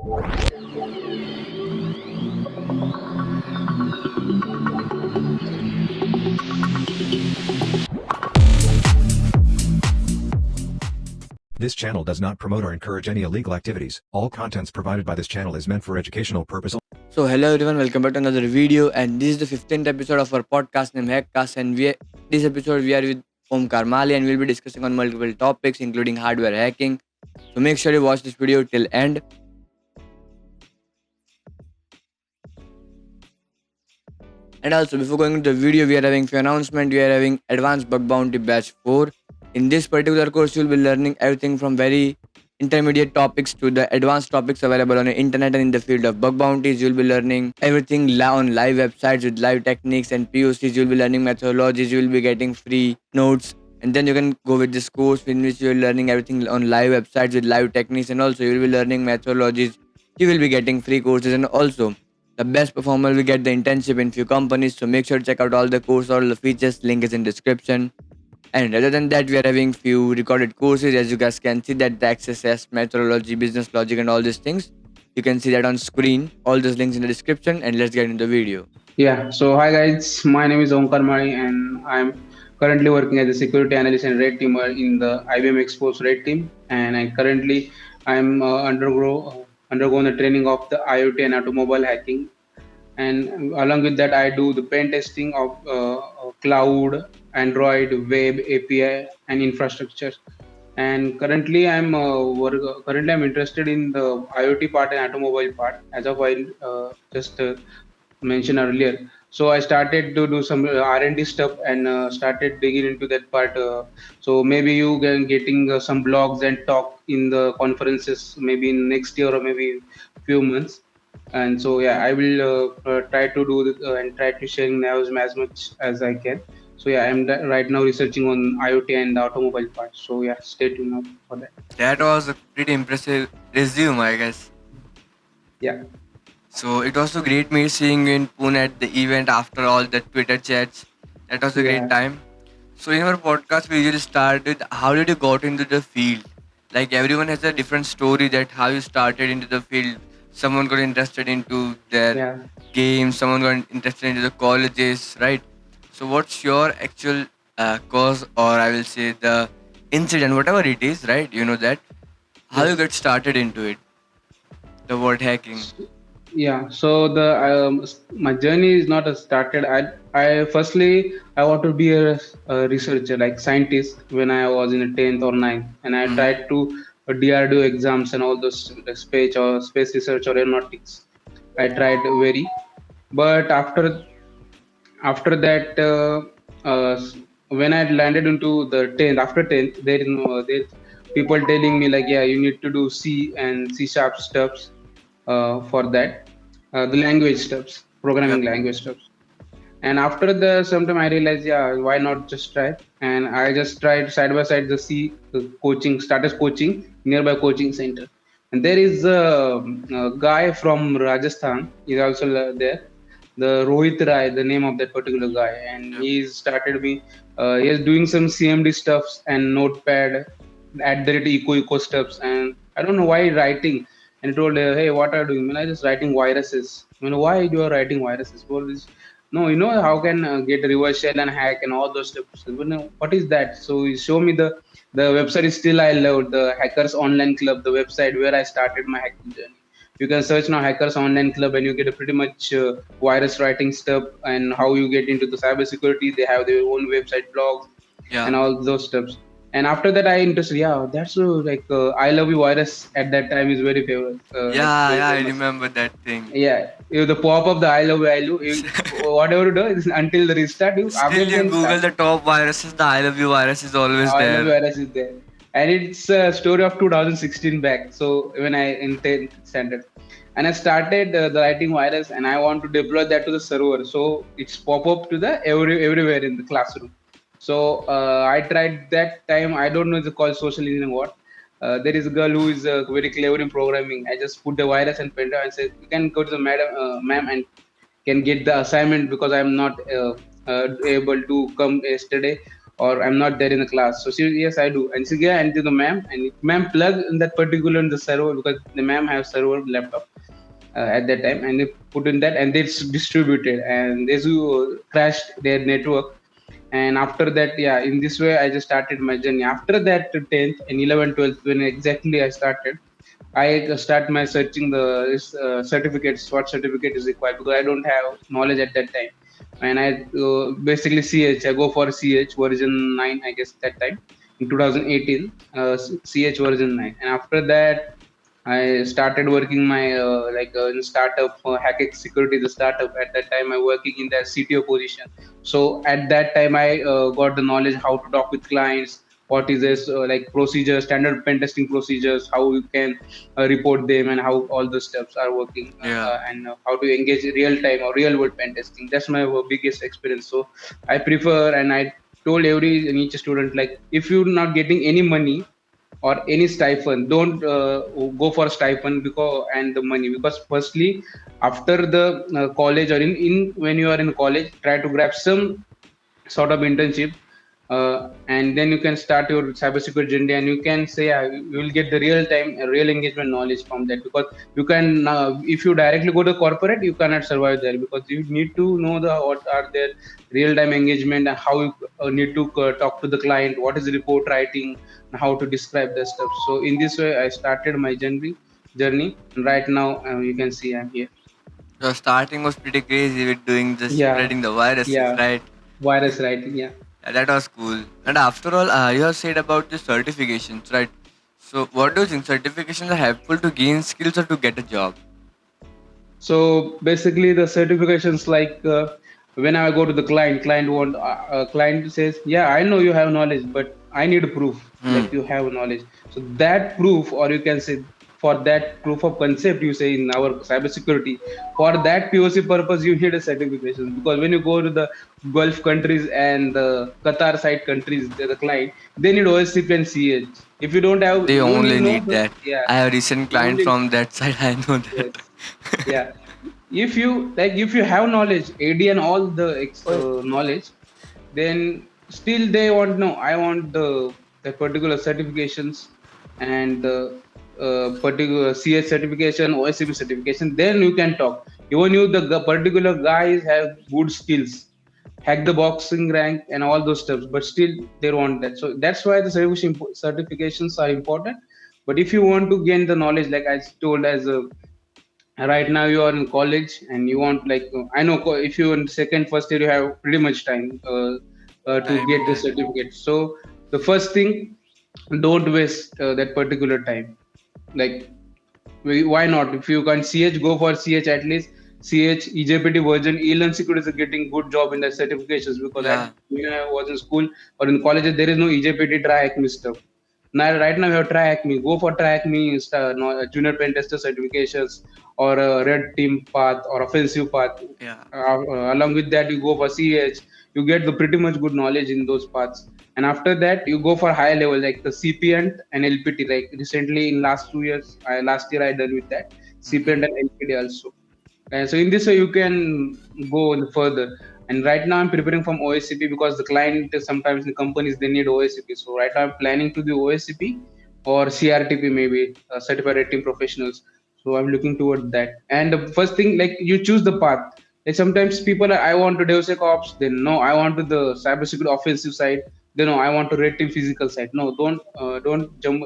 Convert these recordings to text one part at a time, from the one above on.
This channel does not promote or encourage any illegal activities. All contents provided by this channel is meant for educational purpose. So hello everyone, welcome back to another video, and this is the 15th episode of our podcast named Hackcast, and this episode we are with Omkar Mali, and we'll be discussing on multiple topics including hardware hacking. So make sure you watch this video till end. And also, before going into the video, we are having few announcement. We are having Advanced Bug Bounty Batch 4. In this particular course, you will be learning everything from very intermediate topics to the advanced topics available on the internet, and in the field of bug bounties, you'll be learning everything on live websites with live techniques and POCs. You'll be learning methodologies. You will be getting free notes, and then you can go with this course in which you're learning everything on live websites with live techniques, and also you'll be learning methodologies. You will be getting free courses, and also the best performer will get the internship in few companies. So make sure to check out all the course, all the features. Link is in description. And other than that, we are having few recorded courses. As you guys can see that the XSS, methodology, business logic, and all these things. You can see that on screen. All those links in the description. And let's get into the video. Yeah, so hi guys, my name is Omkar Mali and I'm currently working as a security analyst and red teamer in the IBM Expose red team. And I'm undergoing the training of the IoT and automobile hacking. And along with that, I do the pen testing of cloud, Android, web, API, and infrastructure. And currently I'm interested in the IoT part and automobile part, as of I just mentioned earlier. So I started to do some R&D stuff and started digging into that part. So maybe you can getting some blogs and talk in the conferences maybe in next year or maybe few months. And so yeah, I will try to do and try to sharing now as much as I can. So yeah, right now researching on IoT and automobile part. So yeah, stay tuned now for that. That was a pretty impressive resume, I guess. Yeah. So it was so great me seeing you in Pune at the event after all the Twitter chats. That was a great Yeah. time. So in our podcast, we usually start with how did you got into the field? Like everyone has a different story that how you started into the field. Someone got interested into their Yeah. games. Someone got interested into the colleges, right? So what's your actual cause, or I will say the incident, whatever it is, right? You know that how you Yes. got started into it, the word hacking. Yeah, so the my journey is not started. I firstly I want to be a researcher, like scientist, when I was in the 10th or 9th, and I Hmm. tried to DRDO exams and all those space research or aeronautics. I tried very, but after that, when I landed into the 10th, after 10th, there people telling me like, yeah, you need to do C and C sharp stuffs for that, the language stuffs, Yep. programming language stuffs. And after the sometime I realized, yeah, why not just try? And I just tried side by side the C coaching, status coaching, nearby coaching center. And there is a guy from Rajasthan, is also there, the Rohit Rai, the name of that particular guy, and Yep. he started me. He is doing some CMD stuffs and Notepad at the rate eco stuffs, and I don't know why writing. And he told, hey, what are you doing? I just writing viruses. Why you are writing viruses? Well, this, no, you know how can get reverse shell and hack and all those stuff. What is that? So he show me the website is still I love the Hackers Online Club, the website where I started my hacking journey. You can search now Hackers Online Club and you get a pretty much virus writing stuff and how you get into the cybersecurity. They have their own website blogs Yeah. and all those stuffs. And after that, I interested. Yeah, that's like I love you virus at that time is very favorite, like Yeah, very yeah, I famous. remember that thing. Yeah, the pop up the I love you, whatever you do until the restart. You Still, again you can Google start. the top viruses, the I love you virus is always I love you there. virus is there, and it's a story of 2016 back. So when I in 10th standard, and I started the writing virus, and I want to deploy that to the server. So it's pop up to the everywhere in the classroom. So I tried that time. I don't know it's called social engineering what. There is a girl who is very clever in programming. I just put the virus and pen drive and said, "You can go to the ma'am, and can get the assignment because I'm not able to come yesterday or I'm not there in the class. So she, yes, I do. And she gave and to the ma'am, and ma'am plug in that particular in the server because the ma'am have server laptop at that time, and they put in that and they distributed, and they crashed their network. And after that, yeah, in this way I just started my journey. After that, 10th and 11th, 12th, when exactly I started, I start my searching the certificates, what certificate is required, because I don't have knowledge at that time. And I basically I go for ch version 9, I guess that time in 2018, ch version 9. And after that I started working my in startup, Hackett Security, the startup. At that time, I working in the CTO position. So at that time, I got the knowledge how to talk with clients, what is this like procedures, standard pen testing procedures, how you can report them, and how all the steps are working, Yeah. and how to engage real time or real world pen testing. That's my biggest experience. So I prefer, and I told every and each student, like, if you're not getting any money or any stipend, don't go for stipend because and the money, because firstly, after the college, or in when you are in college, try to grab some sort of internship, and then you can start your cybersecurity journey, and you can say you will get the real time real engagement knowledge from that. Because you can if you directly go to corporate, you cannot survive there, because you need to know the what are their real time engagement, and how you need to talk to the client, what is report writing, and how to describe the stuff. So in this way I started my journey, and right now you can see I'm here. So starting was pretty crazy with doing just Yeah, spreading the viruses, yeah, right? virus writing, yeah. Yeah, that was cool. And after all, you have said about the certifications, right? So what do you think? Certifications are helpful to gain skills or to get a job? So basically, the certifications, like when I go to the client says, "Yeah, I know you have knowledge, but I need proof Hmm. that you have knowledge." So that proof, or you can say, for that proof of concept, you say in our cybersecurity, for that POC purpose, you need a certification. Because when you go to the Gulf countries and the Qatar side countries, the client, they need OSCP and CH. If you don't have, They don't you only know need the, that. yeah, I have a recent you client only, from that side. I know that. yes, yeah. If you like, if you have knowledge AD and all the knowledge, then still they want, no, I want the particular certifications, and the particular CS certification, OSCP certification, then you can talk. Even you, the particular guys have good skills, hack the boxing rank and all those stuff, but still they want that. So that's why the certifications are important. But if you want to gain the knowledge, like I told, as a right now you are in college and you want, like, I know if you in second first year, you have pretty much time to Time, get the yeah. certificate. So the first thing, don't waste that particular time. Like, why not? If you can ch, go for ch at least. Ch ejpt version, e-learn security is getting good job in the certifications, because at Yeah. when I was in school or in colleges, there is no ejpt try hack me stuff. Now right now we have try hack me, go for try hack me, no, junior pen tester certifications, or a red team path or offensive path. Yeah. Along with that, you go for ch, you get the pretty much good knowledge in those paths. And after that, you go for higher level, like the cp and lpt. Like recently in last 2 years, last year I done with that cp Hmm. and lpd also. And so in this way, you can go further. And right now, I'm preparing from OSCP, because the client sometimes the companies they need OSCP. So right now, I'm planning to do OSCP or CRTP, maybe Certified Red Team Professionals. So I'm looking toward that. And the first thing, like, you choose the path. Like sometimes people are, I want to DevSecOps, then no, I want to the cybersecurity offensive side. Then no, I want to red team physical side. No, don't jump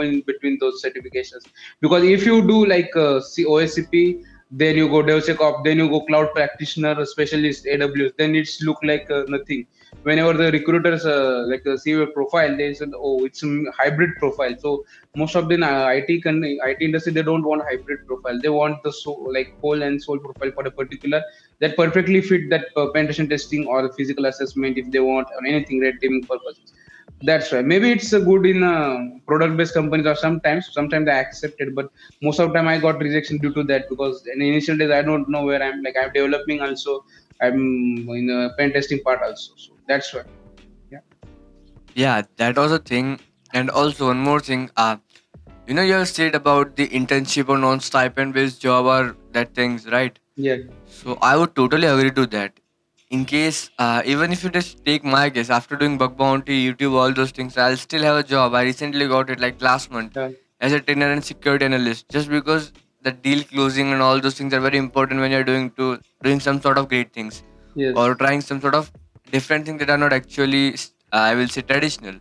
in between those certifications. Because if you do like OSCP, then you go DevSecOps, then you go cloud practitioner, specialist, AWS, then it's look like nothing. Whenever the recruiters see your profile, they said, oh, it's a hybrid profile. So most of the IT industry, they don't want hybrid profile. They want the whole and soul profile for a particular that perfectly fit that penetration testing or the physical assessment, if they want, on anything red teaming purposes. That's right. Maybe it's a good in product-based companies, or sometimes I accept it, but most of the time I got rejection due to that, because in initial days I don't know where I'm, like, I'm developing also, I'm in a pen testing part also. So that's why. Yeah. Yeah, that was a thing. And also one more thing. You have said about the internship or non-stipend based job or that things, right? Yeah. So I would totally agree to that. in case, even if you just take my case, after doing bug bounty, YouTube, all those things, I'll still have a job. I recently got it like last month Yeah. as a trainer and security analyst, just because the deal closing and all those things are very important when you're doing some sort of great things or Yes. trying some sort of different things that are not actually, I will say, traditional.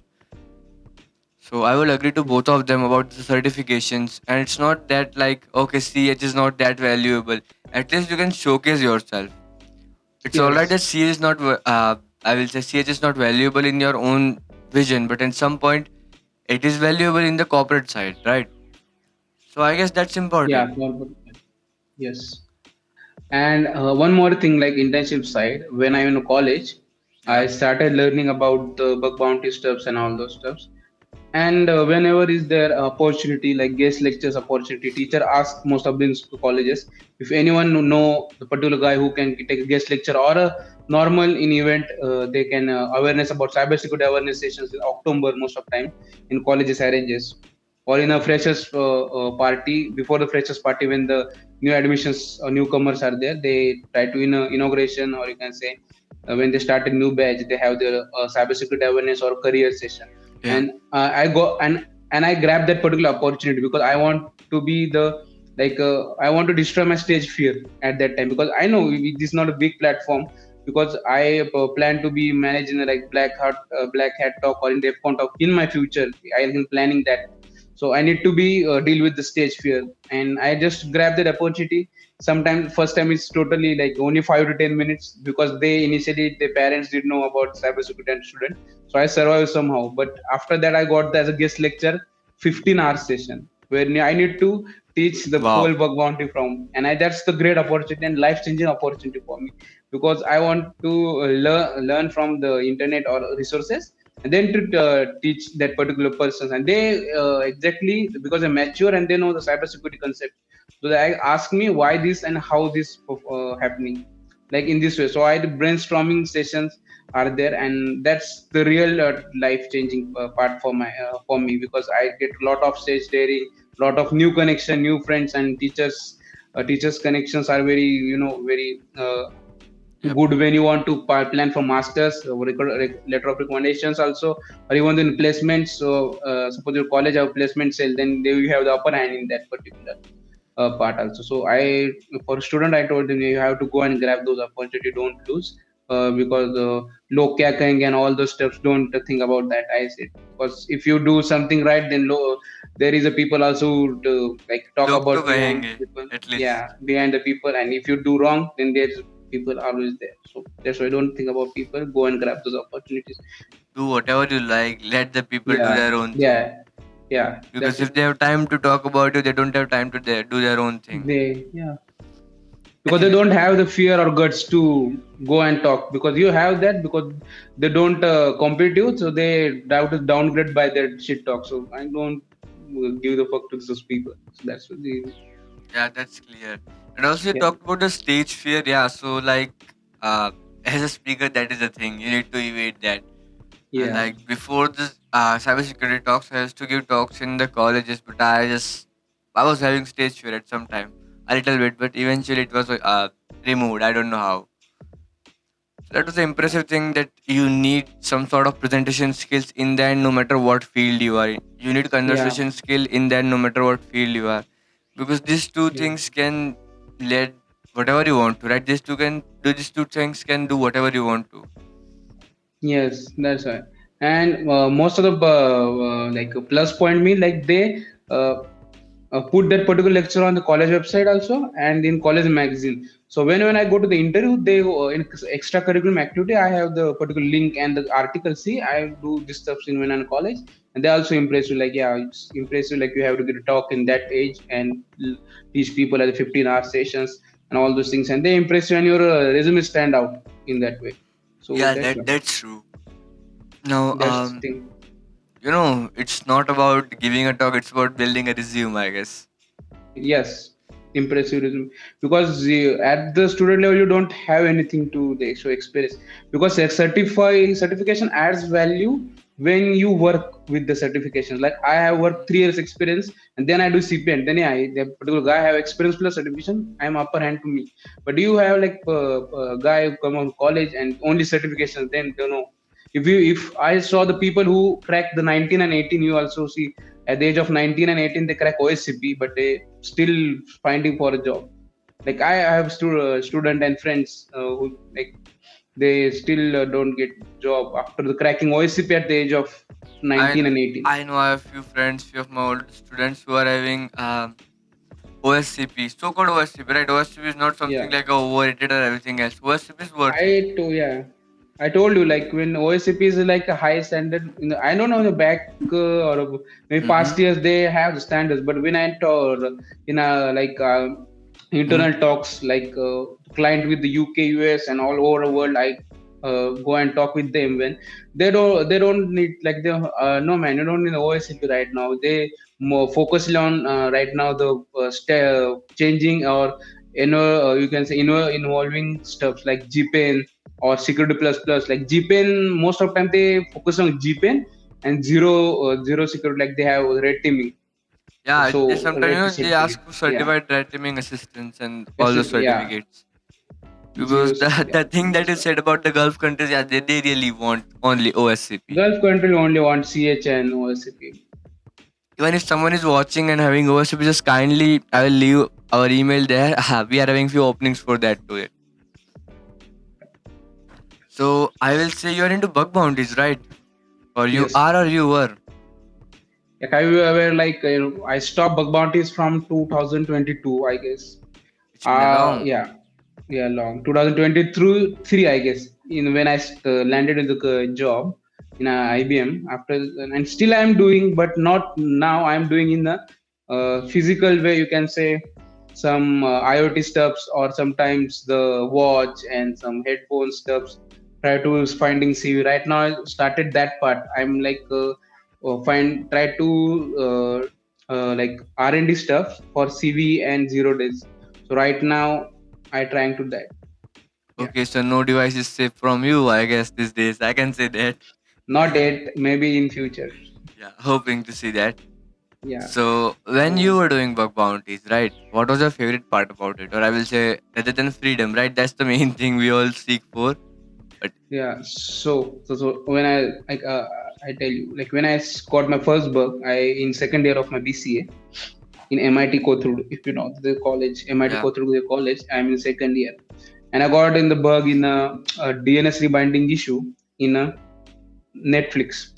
So I will agree to both of them about the certifications, and it's not that like okay, CH is not that valuable. At least you can showcase yourself. It's alright Yes. that CH is not. I will say CH is not valuable in your own vision, but at some point it is valuable in the corporate side, right? So I guess that's Yeah. important. Yes. And one more thing, like internship side, when I'm in college, Yeah. I started learning about the bug bounty stuffs and all those stuffs. And whenever is there opportunity, like guest lectures opportunity, teacher ask most of these colleges if anyone know the particular guy who can take a guest lecture or a normal in event, they can awareness about cybersecurity awareness sessions in October most of time in colleges arranges, or in a freshers party before the freshers party when the new admissions or newcomers are there, they try to in a inauguration, or you can say when they start a new batch, they have the cybersecurity awareness or career session. Yeah. And I go and I grab that particular opportunity because I want to be the like I want to destroy my stage fear at that time, because I know this is not a big platform, because I plan to be managing like black hat talk or in the front talk in my future. I am planning that, so I need to be deal with the stage fear, and I just grab that opportunity. Sometimes first time it's totally like only 5 to 10 minutes, because they initially their parents didn't know about cybersecurity and student, so I survived somehow. But after that I got as a guest lecture 15 hour session where I need to teach the Wow. whole bug bounty from, and that's the great opportunity and life changing opportunity for me, because I want to learn from the internet or resources, and then to teach that particular person, and they exactly because they're mature and they know the cybersecurity concept, so they ask me why this and how this happening like in this way. So I had brainstorming sessions are there, and that's the real life changing part for me, because I get a lot of stage daring, lot of new connection, new friends, and teachers connections are very, very Yep. good when you want to plan for masters, letter of recommendations also, or even in placements. So suppose your college have placement cell, then they will have the upper hand in that particular part also. So I, for student, I told them you have to go and grab those opportunity, don't lose, because log kya kahenge and all those steps, don't think about that. I said, because if you do something right, then there is a people also who like talk लोग तो about behind कहेंगे people, at yeah, least. behind the people, and if you do wrong, then there's people always there. So that's why I don't think about people. Go and grab those opportunities. Do whatever you like. Let the people do Yeah, their own thing. yeah, yeah. Because That's if it. they have time to talk about you, they don't have time to do their own thing. Yeah, because they Anyway, don't have the fear or guts to go and talk, because you have that, because they don't compete you, so they have to downgrade by their shit talk. So I don't give the fuck to those people. So that's what the yeah, that's clear. And also, you yeah, talked about the stage fear. Yeah, so like, uh, as a speaker, that is the thing. You need to evade that. yeah, Like before this cybersecurity talks, I used to give talks in the colleges, but I was having stage fear at some time, a little bit, but eventually it was removed. I don't know how. So that was the impressive thing, that you need some sort of presentation skills in that no matter what field you are in. You need yeah, conversation skill in that no matter what field you are. Because these two yeah. things can lead whatever you want to, right? These two things can do whatever you want to. Yes, that's right. And most of the like plus point mean like they uh, put that particular lecture on the college website also and in college magazine. So when I go to the interview, they in extracurriculum activity, I have the particular link and the article. See, I do this stuff in when I'm in college, and they also impress you. Like, yeah, it's impressive. Like you have to get a talk in that age and teach people at the 15-hour sessions and all those things, and they impress you, and your resume stand out in that way. So Yeah, that's why. that's true. Now, That's the thing. it's not about giving a talk; it's about building a resume, I guess. Yes, impressive resume. Because at the student level, you don't have anything to the show experience. Because a certification adds value when you work with the certifications. Like I have worked 3 years experience, and then I do CPN. Then yeah, the particular guy have experience plus certification. I'm upper hand to me. But you have like guy who come on college and only certifications. Then you know, if I saw the people who crack the 19 and 18, you also see at the age of 19 and 18 they crack OSCP, but they still finding for a job. Like I have student and friends who like they still don't get job after the cracking OSCP at the age of I 19 know, and 18. I know I have few friends, few of my old students who are having OSCP, so-called OSCP, right? OSCP is not Yeah, something like overrated or everything else. OSCP is worth it. yeah, I told you like when OSCP is like a high standard. I don't know in the back or maybe Mm-hmm. past years they have the standards, but when I told in a like Mm-hmm. internal talks like client with the UK, US, and all over the world, I go and talk with them when they don't need like they no man, you don't need OSCP right now. They more focused on right now the changing or you can say involving stuff like GPN or security plus plus. Like GPN, most of the time they focus on GPN and zero security. Like they have red teaming, Yeah, they so sometimes red they certificate. ask for Yeah, certified red teaming assistants and all it's the yeah, certificates. Because zero the security. the thing that That's is why said about the Gulf countries, yeah, they really want only OSCP. Gulf country only want CH and OSCP. Even if someone is watching and having OSCP, just kindly I will leave our email there. We are having few openings for that too. So I will say you are into bug bounties, right? Or you Yes. are or you were. Like I were like I stopped bug bounties from 2022, I guess. It's been a long. Yeah, yeah, long 2023, I guess. In when I landed in the job in IBM after, and still I'm doing, but not now. I'm doing in the physical way. You can say some IoT stuffs or sometimes the watch and some headphone stuffs. Try to finding CV. Right now, I started that part. I'm like find try to like R&D stuff for CV and 0 days. So right now I trying to that. Yeah. Okay, so no device is safe from you, I guess, these days. I can say that. Not yet, maybe in future. Yeah, hoping to see that. Yeah. So, when Uh, you were doing bug bounties, right? What was your favorite part about it? Or I will say, rather than freedom, right? That's the main thing we all seek for. But yeah. So when I tell you, like when got my first bug, I in second year of my BCA in MIT Kothur, if you know the college, MIT yeah, Kothur college, I'm in second year, and I got in the bug in a DNS rebinding issue in a Netflix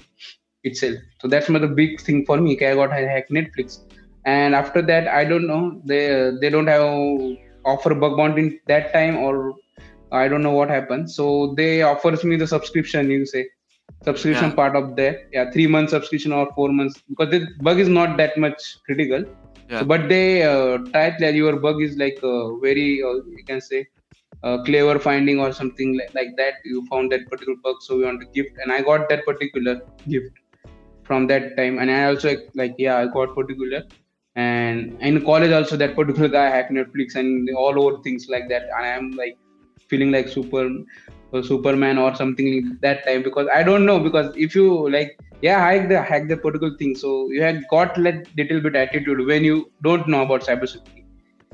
itself. So that's not a big thing for me. Okay, I got hack Netflix, and after that, I don't know. They don't have offer bug bounty in that time, or I don't know what happened. So they offers me the subscription. You say subscription yeah, part of that. Yeah, 3 months subscription or 4 months because the bug is not that much critical. So, yeah, but they type that your bug is like very you can say clever finding or something like that. You found that particular bug, so we want to gift, and I got that particular gift from that time. And I also like yeah, I got particular, and in college also that particular guy hacked Netflix and all over things like that. And I am like feeling like Superman or something that time because I don't know, because if you like yeah hack the particular thing, so you had got like little bit attitude when you don't know about cybersecurity,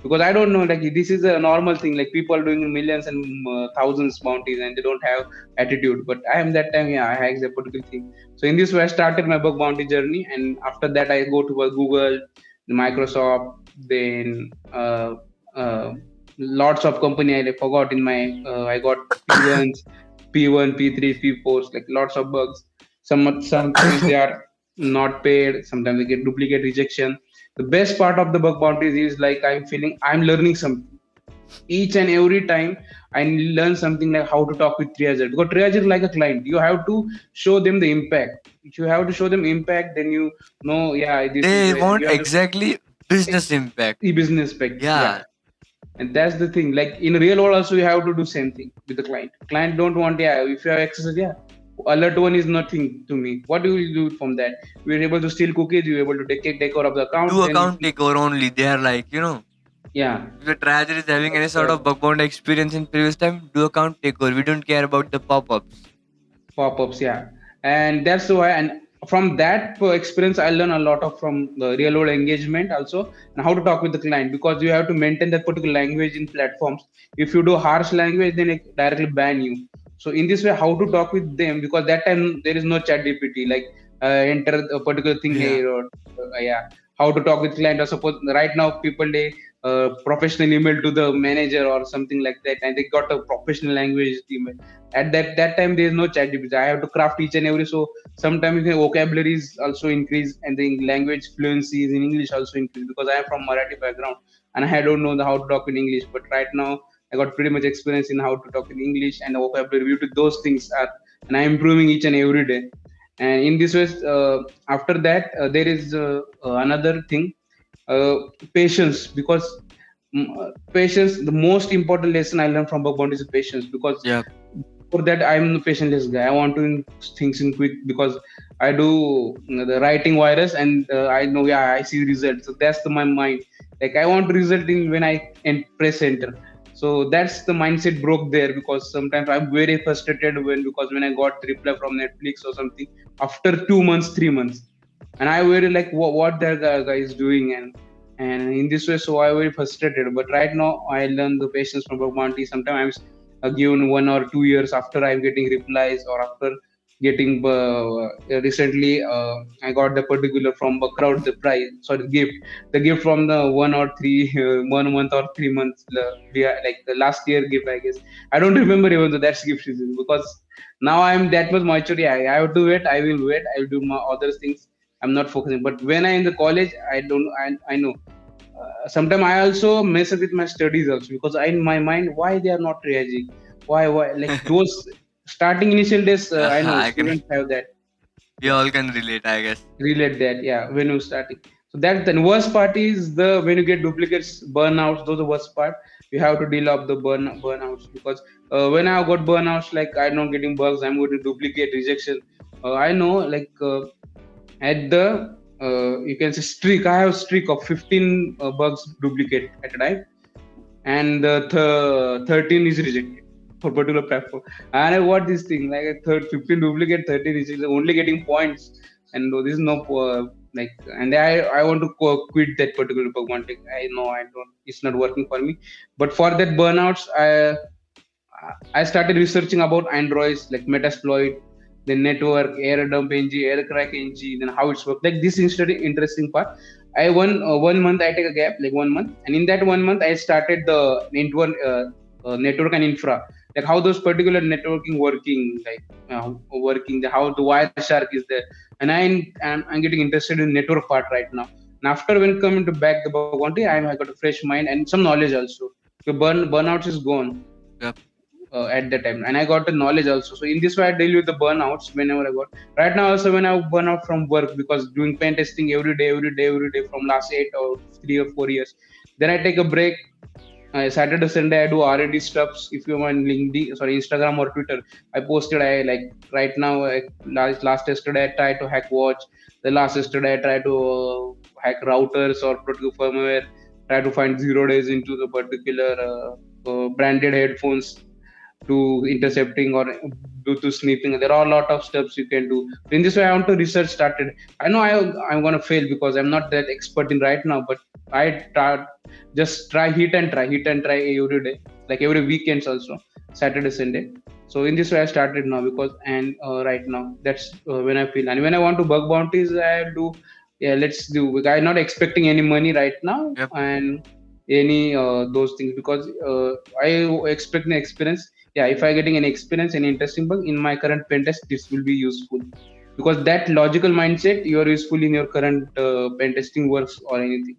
because I don't know, like this is a normal thing, like people are doing millions and thousands bounties and they don't have attitude. But I am that time, yeah, I hacked that particular thing. So in this way I started my bug bounty journey, and after that I go to Google, Microsoft, then uh, lots of company I forgot in my I got P1s, P1, P3, P4s, like lots of bugs. Sometimes they are not paid, sometimes they get duplicate rejection. The best part of the bug bounties is like I'm feeling I'm learning something each and every time. I learn something like how to talk with triager, because triager is like a client. You have to show them the impact. If you have to show them impact, then you know, yeah, this is they where want you have to exactly business impact. e-business spec, yeah. Yeah, And that's the thing, like in real world also you have to do same thing with the client don't want, yeah, if you have access, yeah, alert one is nothing to me. What do you do from that? We're able to steal cookies, you're able to take care of the account, do then account takeover only. They are like, yeah, if the trader is having any sort uh, of bug bounty experience in previous time, do account takeover. We don't care about the pop ups. pop-ups, yeah. And that's why, and from that experience I learn a lot of from the real world engagement also, and how to talk with the client, because you have to maintain that particular language in platforms. If you do harsh language, then it directly ban you. So in this way, how to talk with them, because that time there is no chat gpt, like enter a particular thing Yeah. here, or yeah, how to talk with client, or suppose right now people, they professional email to the manager or something like that, and they got a professional language email. At that time there is no chat gpt, I have to craft each and every. So sometimes the vocabulary is also increase, and the language fluency is in english also increase, because I am from marathi background, and I don't know how to talk in english. But right now I got pretty much experience in how to talk in english, and the vocabulary due to those things are, and I'm improving each and every day. And in this way, after that, there is another thing, uh, patience, because patience, the most important lesson I learned from Bhagwan is patience, because Yeah. for that I'm the patientless guy. I want to things in quick, because I do the writing virus, and I know, yeah, I see results. So that's my mind, like I want to result in when I press enter. So that's the mindset broke there, because sometimes I'm very frustrated when, because when I got the reply from Netflix or something after 2 months, 3 months, and I very like what that guy is doing, and in this way, so I very frustrated. But right now I learn the patience from Bhagwan. Sometimes given 1 or 2 years after I'm getting replies, or after getting recently, I got the particular from a crowd the prize, sorry, the gift from the 1 or 3 1 month or 3 months, like the last year gift, I guess. I don't remember even though that's gift season, because now I'm that much mature. Yeah, I have to wait, I will wait, I will do my other things. I'm not focusing. But when I in the college, I don't, I know, sometimes I also mess up with my studies also, because I, in my mind, why they are not reacting, why like those starting initial days, I know I can. students have that. We Yeah, all can relate, I guess. relate that. Yeah, when you starting. So that the worst part is the when you get duplicates, burnouts. Those are the worst part. You have to deal up the burnouts, because when I got burnouts, like I'm not getting bugs, I'm going to duplicate rejection. I know, like at the you can say streak, I have streak of 15 bugs duplicate at a time, and the 13 is rejected for particular platform. And I what this thing, like a third 15 duplicate, 13 is only getting points, and this is no like, and I want to quit that particular Pokemon tech. I know I don't, it's not working for me. But for that burnouts, I started researching about Androids, like Metasploit, the network, air dump ng, air crack ng, then how it's worked. Like this interesting part. I 1 month I take a gap, like 1 month, and in that 1 month I started the network and infra, like how those particular networking working, like working, how the Wireshark is there, and I'm getting interested in network part right now. And after when coming to back the Bhagwanti, I got a fresh mind and some knowledge also. The burnouts is gone Yep. at the time, and I got the knowledge also. So in this way I deal with the burnouts whenever I got. Right now also when I burn out from work, because doing pen testing every day from last 8 or 3 or 4 years, then I take a break. Saturday Sunday I do R&D stuffs. If you're on LinkedIn, sorry, Instagram or Twitter, I posted, I like right now, last yesterday I tried to hack watch. The last yesterday I tried to hack routers or particular firmware, try to find 0 days into the particular branded headphones to intercepting or Bluetooth sniffing. There are a lot of steps you can do. In this way, I want to research started. I know I'm gonna fail because I'm not that expert in right now, but I try, just try hit and try every day, like every weekends also, Saturday, Sunday. So in this way, I started now, because and right now that's when I feel, and when I want to bug bounties, I do. Yeah, let's do. I'm not expecting any money right now, Yep. and any those things, because I expect an experience. Yeah, if I getting an experience and interesting bug in my current pen test, this will be useful, because that logical mindset you are useful in your current pen testing works or anything,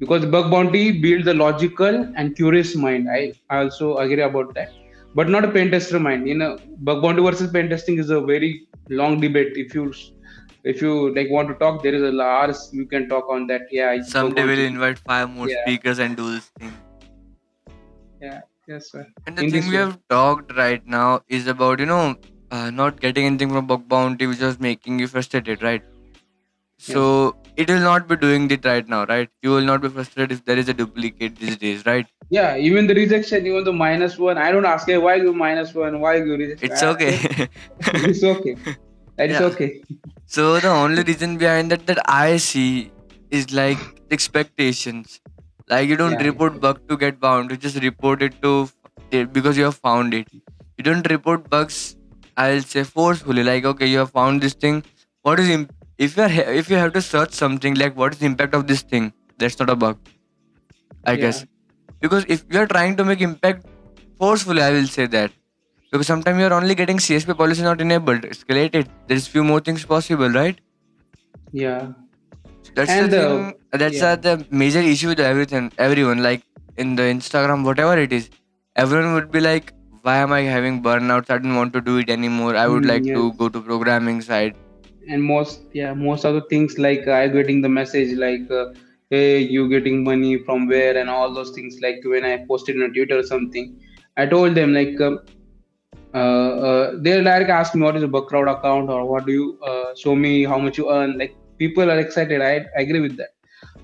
because bug bounty build the logical and curious mind. I also agree about that, but not a pen tester mind. Bug bounty versus pen testing is a very long debate. If you like want to talk, there is a large you can talk on that. Yeah, bug Someday we'll bounty. invite 5 more Yeah, speakers and do this thing. yeah, yes, sir. And the In thing this we way, have talked right now is about, not getting anything from bug bounty, which was making you frustrated, right? yes. So it will not be doing it right now, right? You will not be frustrated if there is a duplicate these days, right? Yeah, even the rejection, even the -1, I don't ask, hey, why you -1, why you rejection. It's I okay. just, it's okay. That is Yeah. okay. So the only reason behind that I see is like expectations. Like you don't Yeah, report bug to get bound. You just report it to because you have found it. You don't report bugs. I'll say forcefully. Like okay, you have found this thing. What is if if you have to search something like what is the impact of this thing? That's not a bug, I yeah, guess. Because if you are trying to make impact forcefully, I will say that because sometimes you are only getting CSP policy not enabled. Escalate it. There's few more things possible, right? yeah. That's the And thing. That's yeah, the major issue with everything. Everyone, like in the Instagram, whatever it is, everyone would be like, "Why am I having burnouts? I don't want to do it anymore. I would like to yes. go to programming side." And most of the things like I getting the message like, hey, you getting money from where and all those things. Like when I posted on Twitter or something, I told them like, they like ask me what is a Buckcrowd account or what do you show me how much you earn. Like people are excited. I agree with that.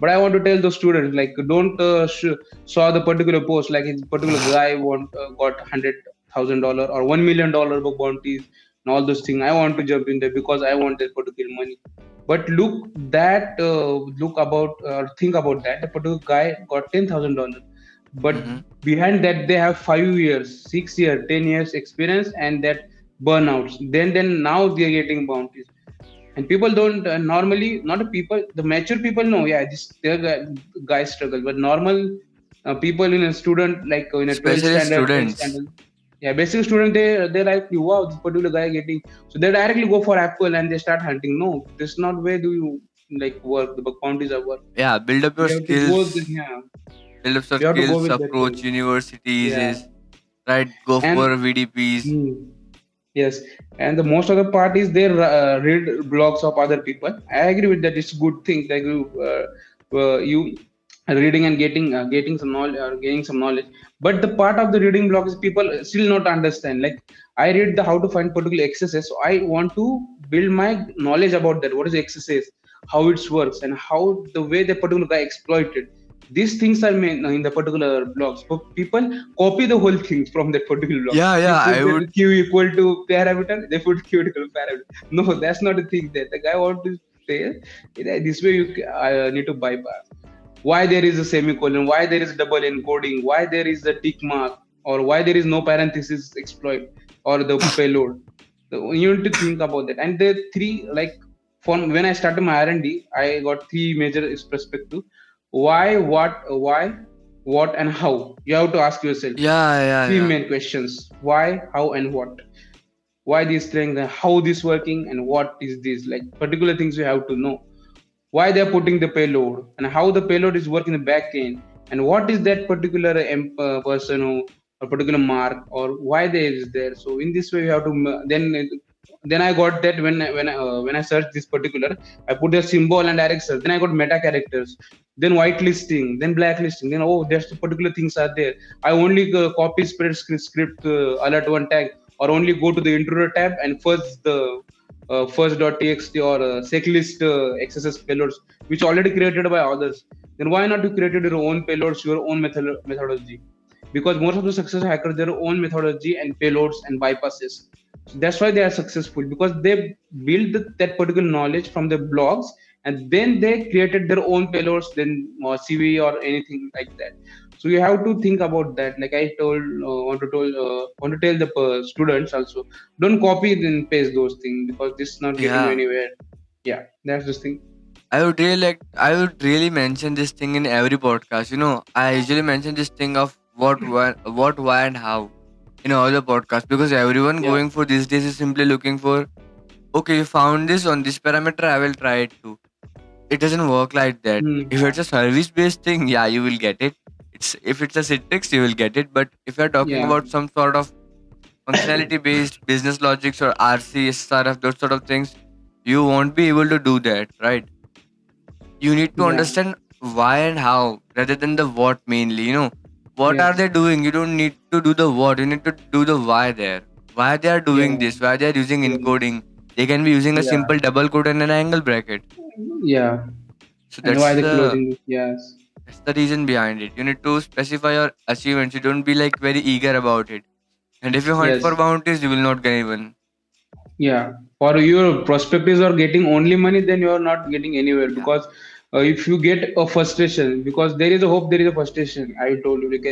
But I want to tell those students like don't saw the particular post like his particular guy got $100,000 or $1 million bounties and all those things. I want to jump in there because I want that particular money. But look about think about that. The particular guy got $10,000, but Mm-hmm. behind that they have 5 years, 6 years, 10 years experience and that burnouts. Then now they are getting bounties. And people don't normally not a people the mature people know, yeah, this their guys struggle, but normal people in a student like in a 12th Especially standard, 10th students. standard, yeah, basic student, they're like, wow, this particular guy getting, so they directly go for apple and they start hunting. No, this not way do you like work, the bug bounties are work. Yeah, build up your You have to go skills. yeah, Build up your you have to go skills. with that way. Approach universities Yeah. is right. Go And for VDPs. hmm, yes, and the most of the part is they read blogs of other people. I agree with that. It's good thing like you are reading and getting some knowledge or gaining some knowledge. But the part of the reading blog is people still not understand. Like I read the how to find particular exercise, so I want to build my knowledge about that. What is exercise? How it works and how the way the particular guy exploited. These things are made in the particular blogs. But people copy the whole thing from that particular blog. Yeah, You yeah. put I would. the q equal to parameter, they put q equal to parameter. No, that's not the thing there. The guy want to say this way you need to bypass. Why there is a semicolon? Why there is double encoding? Why there is a tick mark? Or why there is no parenthesis exploit or the payload? So you need to think about that. And the three like from when I started my R&D, I got three major perspective. Why, what, and how. You have to ask yourself Yeah, yeah, three yeah. main questions: why, how, and what. Why this thing, how this working, and what is this, like particular things you have to know. Why they're putting the payload and how the payload is working in the back end, and what is that particular person who a particular mark or why they is there. So in this way you have to then I got that when I searched this particular, I put the symbol and direct search, then I got meta characters, then whitelisting, then blacklisting, then oh there's the particular things are there. I only copy spread script alert one tag, or only go to the intruder tab and first the first.txt or checklist XSS payloads which already created by others. Then why not you created your own payloads, your own methodology? Because most of the success hackers their own methodology and payloads and bypasses. So that's why they are successful, because they build that particular knowledge from the blogs, and then they created their own payloads, then CV or anything like that. So you have to think about that. Like I want to tell the students also, don't copy and paste those things because this is not getting you Yeah. anywhere. Yeah, that's the thing. I would really mention this thing in every podcast. I usually mention this thing of what, why, and how in all the podcasts because everyone Yeah. going for these days is simply looking for, okay, you found this on this parameter, I will try it too. It doesn't work like that. Hmm. If it's a service based thing, yeah, you will get it. If it's a Citrix, you will get it. But if you're talking Yeah. about some sort of functionality based business logics or RC, SRF, those sort of things, you won't be able to do that, right? You need to Yeah. understand why and how rather than the what mainly. What are Yes. they doing? You don't need to do the what, you need to do the why there. Why they are Yeah. doing this, why they are using Yeah. encoding. They can be using a Yeah. simple double quote and an angle bracket. Yeah. So And why the closing? Yes. that's the reason behind it. You need to specify your achievements. You don't be like very eager about it. And if you hunt for Yes. bounties, you will not get even. Yeah. or your prospectors are getting only money, then you are not getting anywhere. Yeah. Because if you get a frustration, because there is a hope, there is a frustration. I told you, like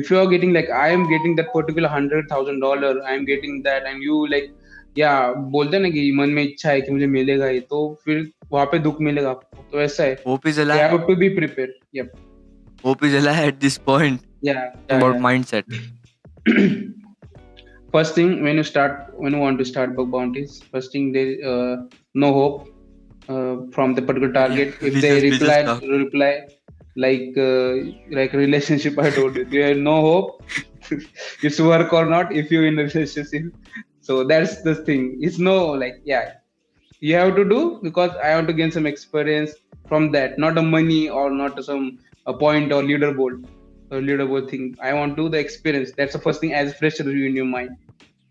if you are getting, like I am getting that particular $100,000, I am getting that, and you like, या बोलते हैं ना कि मन में इच्छा है कि मुझे मिलेगा ही, तो फिर वहां पे दुख मिलेगा आपको, तो ऐसा है. Hope is You alive. have to be prepared. Yep. Hope is alive at this point. Yeah, About yeah, mindset. yeah. First thing, when you want to start bug bounties, first thing, there no hope from the particular Yeah, target. If we they just reply talk. reply like relationship, I told you, there is no hope. It's work or not if you in a relationship. So that's the thing. It's no, like, yeah, you have to do, because I want to gain some experience from that, not a money or not some a point or leaderboard thing. I want to do the experience. That's the first thing as fresh as you in your mind,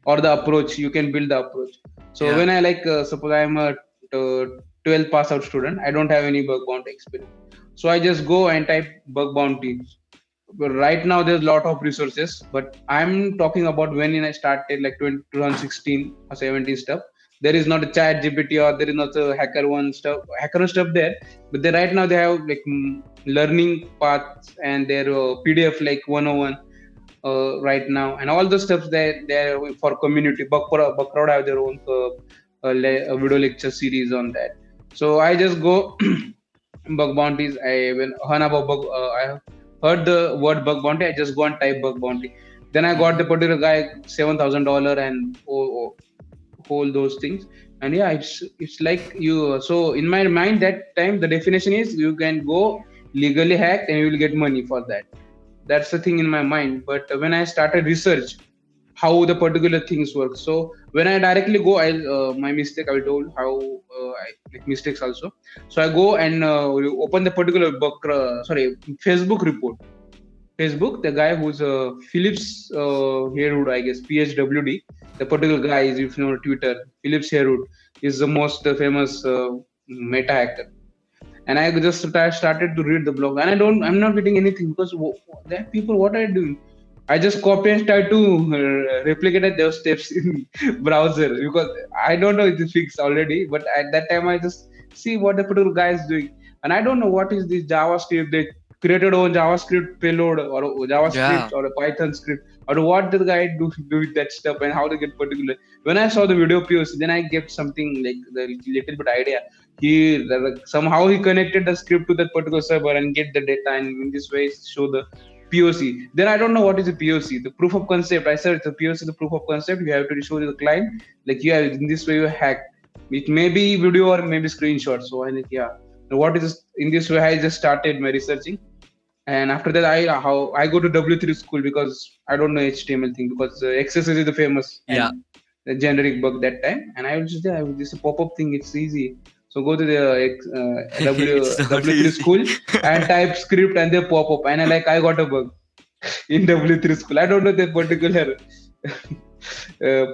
or the approach. You can build the approach. So Yeah. when I like suppose I'm a 12 pass out student, I don't have any bug bounty experience. So I just go and type bug bounty. But right now there's a lot of resources, but I'm talking about when I started, like 2016 or 17 stuff. There is not a chat GPT, or there is not a hacker one stuff there. But they right now they have like learning paths, and their PDF like 101 right now, and all the stuff that they're for community. Bug have their own a video lecture series on that. So I just go bug bounties. I when heard about I heard the word bug bounty. I just go and type bug bounty. Then I got the particular guy $7,000 and whole those things. And yeah, it's like you. So in my mind that time, the definition is you can go legally hack and you will get money for that. That's the thing in my mind. But when I started research how the particular things work, so when I directly go, I my mistake, I told how I like mistakes also. So I go and open the particular book, Facebook report. Facebook, the guy who's Phillips Harewood, I guess, PHWD, the particular guy is, if you know Twitter, Phillips Harewood is the most famous meta hacker. And I just started to read the blog, and I'm not getting anything, because that people, what are you doing? I just copy and try to replicate those steps in browser, because I don't know if it's fixed already. But at that time, I just see what the particular guy is doing, and I don't know what is this JavaScript. They created a JavaScript payload, or a Yeah. JavaScript or a Python script, or what the guy do with that stuff, and how they get particular. When I saw the video POC, then I get something like the little bit idea. Somehow he connected the script to that particular server and get the data, and in this way show the POC. Then I don't know what is a POC. The proof of concept. I said the POC, the proof of concept. You have to show the client, like, yeah, in this way you hack. It may be video or maybe screenshot. So I like, yeah. What is this? In this way I just started my researching, and after that I go to W3 school, because I don't know HTML thing, because XSS is the famous Yeah. and the generic bug that time, and I was just there. This pop-up thing, it's easy. So go to the It's not W3 easy. school and type script, and they pop up, and I got a bug in W3 school. I don't know the particular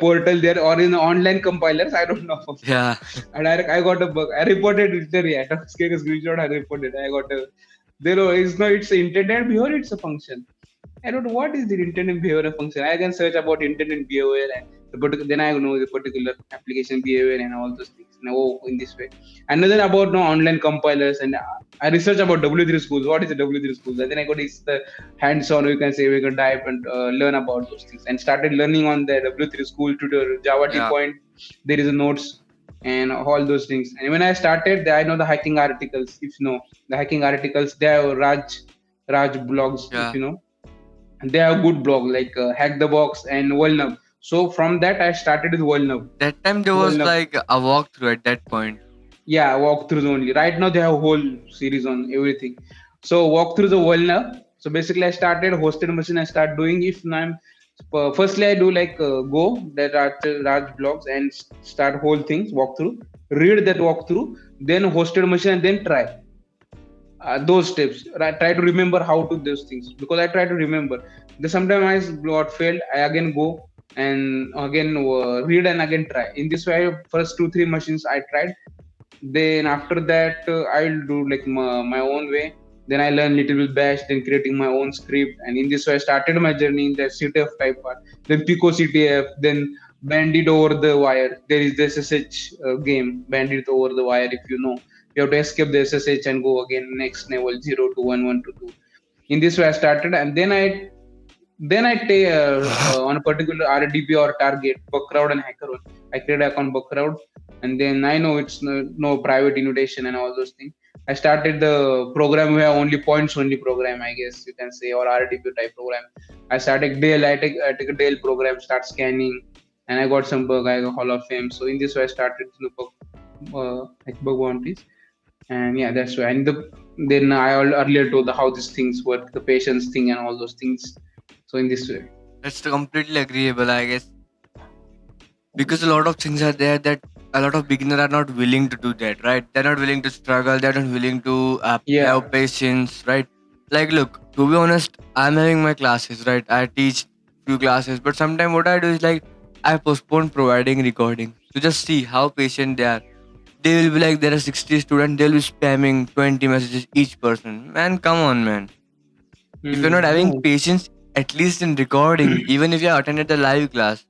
portal there, or in online compilers. I don't know. Yeah. I got a bug. I reported it there. I took a screenshot. I reported. I got a. There is no. It's intended behavior. It's a function. I don't know what is the intended behavior function. I can search about intended behavior, and then I know the particular application behavior and all those things. Now, in this way. Another about no online compilers, and I research about W3 schools. What is the W3 schools? And then I got the hands-on. We can say we can dive and learn about those things, and started learning on the W3 school tutor Java T Yeah. point. There is a notes and all those things. And when I started, I know the hacking articles. If you know the hacking articles, they are Raj blogs. Yeah. If you know. And they have good blog like Hack the Box and Vulnerable. So from that I started with Vulnerable. That time there was Vulnerable. like a walkthrough at that point. Yeah, walkthroughs only. Right now they have a whole series on everything. So walkthroughs the Vulnerable. So basically I started hosted machine. I start doing, if I'm firstly I do like go that Raj blogs and start whole things walkthrough, read that walkthrough, then hosted machine, and then try. Those steps. I try to remember how to those things, because I try to remember. Sometimes I got failed. I again go and again read and again try. In this way, first 2-3 machines I tried. Then after that, I'll do like my own way. Then I learn little bit bash, then creating my own script. And in this way, I started my journey in the CTF type part. Then Pico CTF, then Bandit over the wire. There is the SSH game, Bandit over the wire. If you know, you have to escape the SSH and go again next level 0 to 1 1 to 2. In this way, I started, and then I take on a particular RDP or target, Bugcrowd and HackerOne. I create account Bugcrowd, and then I know it's no private invitation and all those things. I started the program where only points only program, I guess you can say, or RDP type program. I started Dale. I take a Dale program, start scanning, and I got some bug. I got Hall of Fame. So in this way, I started the bug, like bug bounties, and yeah, that's why. And then earlier told how these things work, the patience thing and all those things. So in this way. That's completely agreeable, I guess, because a lot of things are there that a lot of beginners are not willing to do that, right? They're not willing to struggle. They're not willing to Yeah. have patience, right? Like, look, to be honest, I'm having my classes, right? I teach few classes, but sometimes what I do is like I postpone providing recording to just see how patient they are. They will be like, there are 60 students, they'll be spamming 20 messages each person. Man, come on, man. If you're not having No. patience, at least in recording, even if you attended the live class,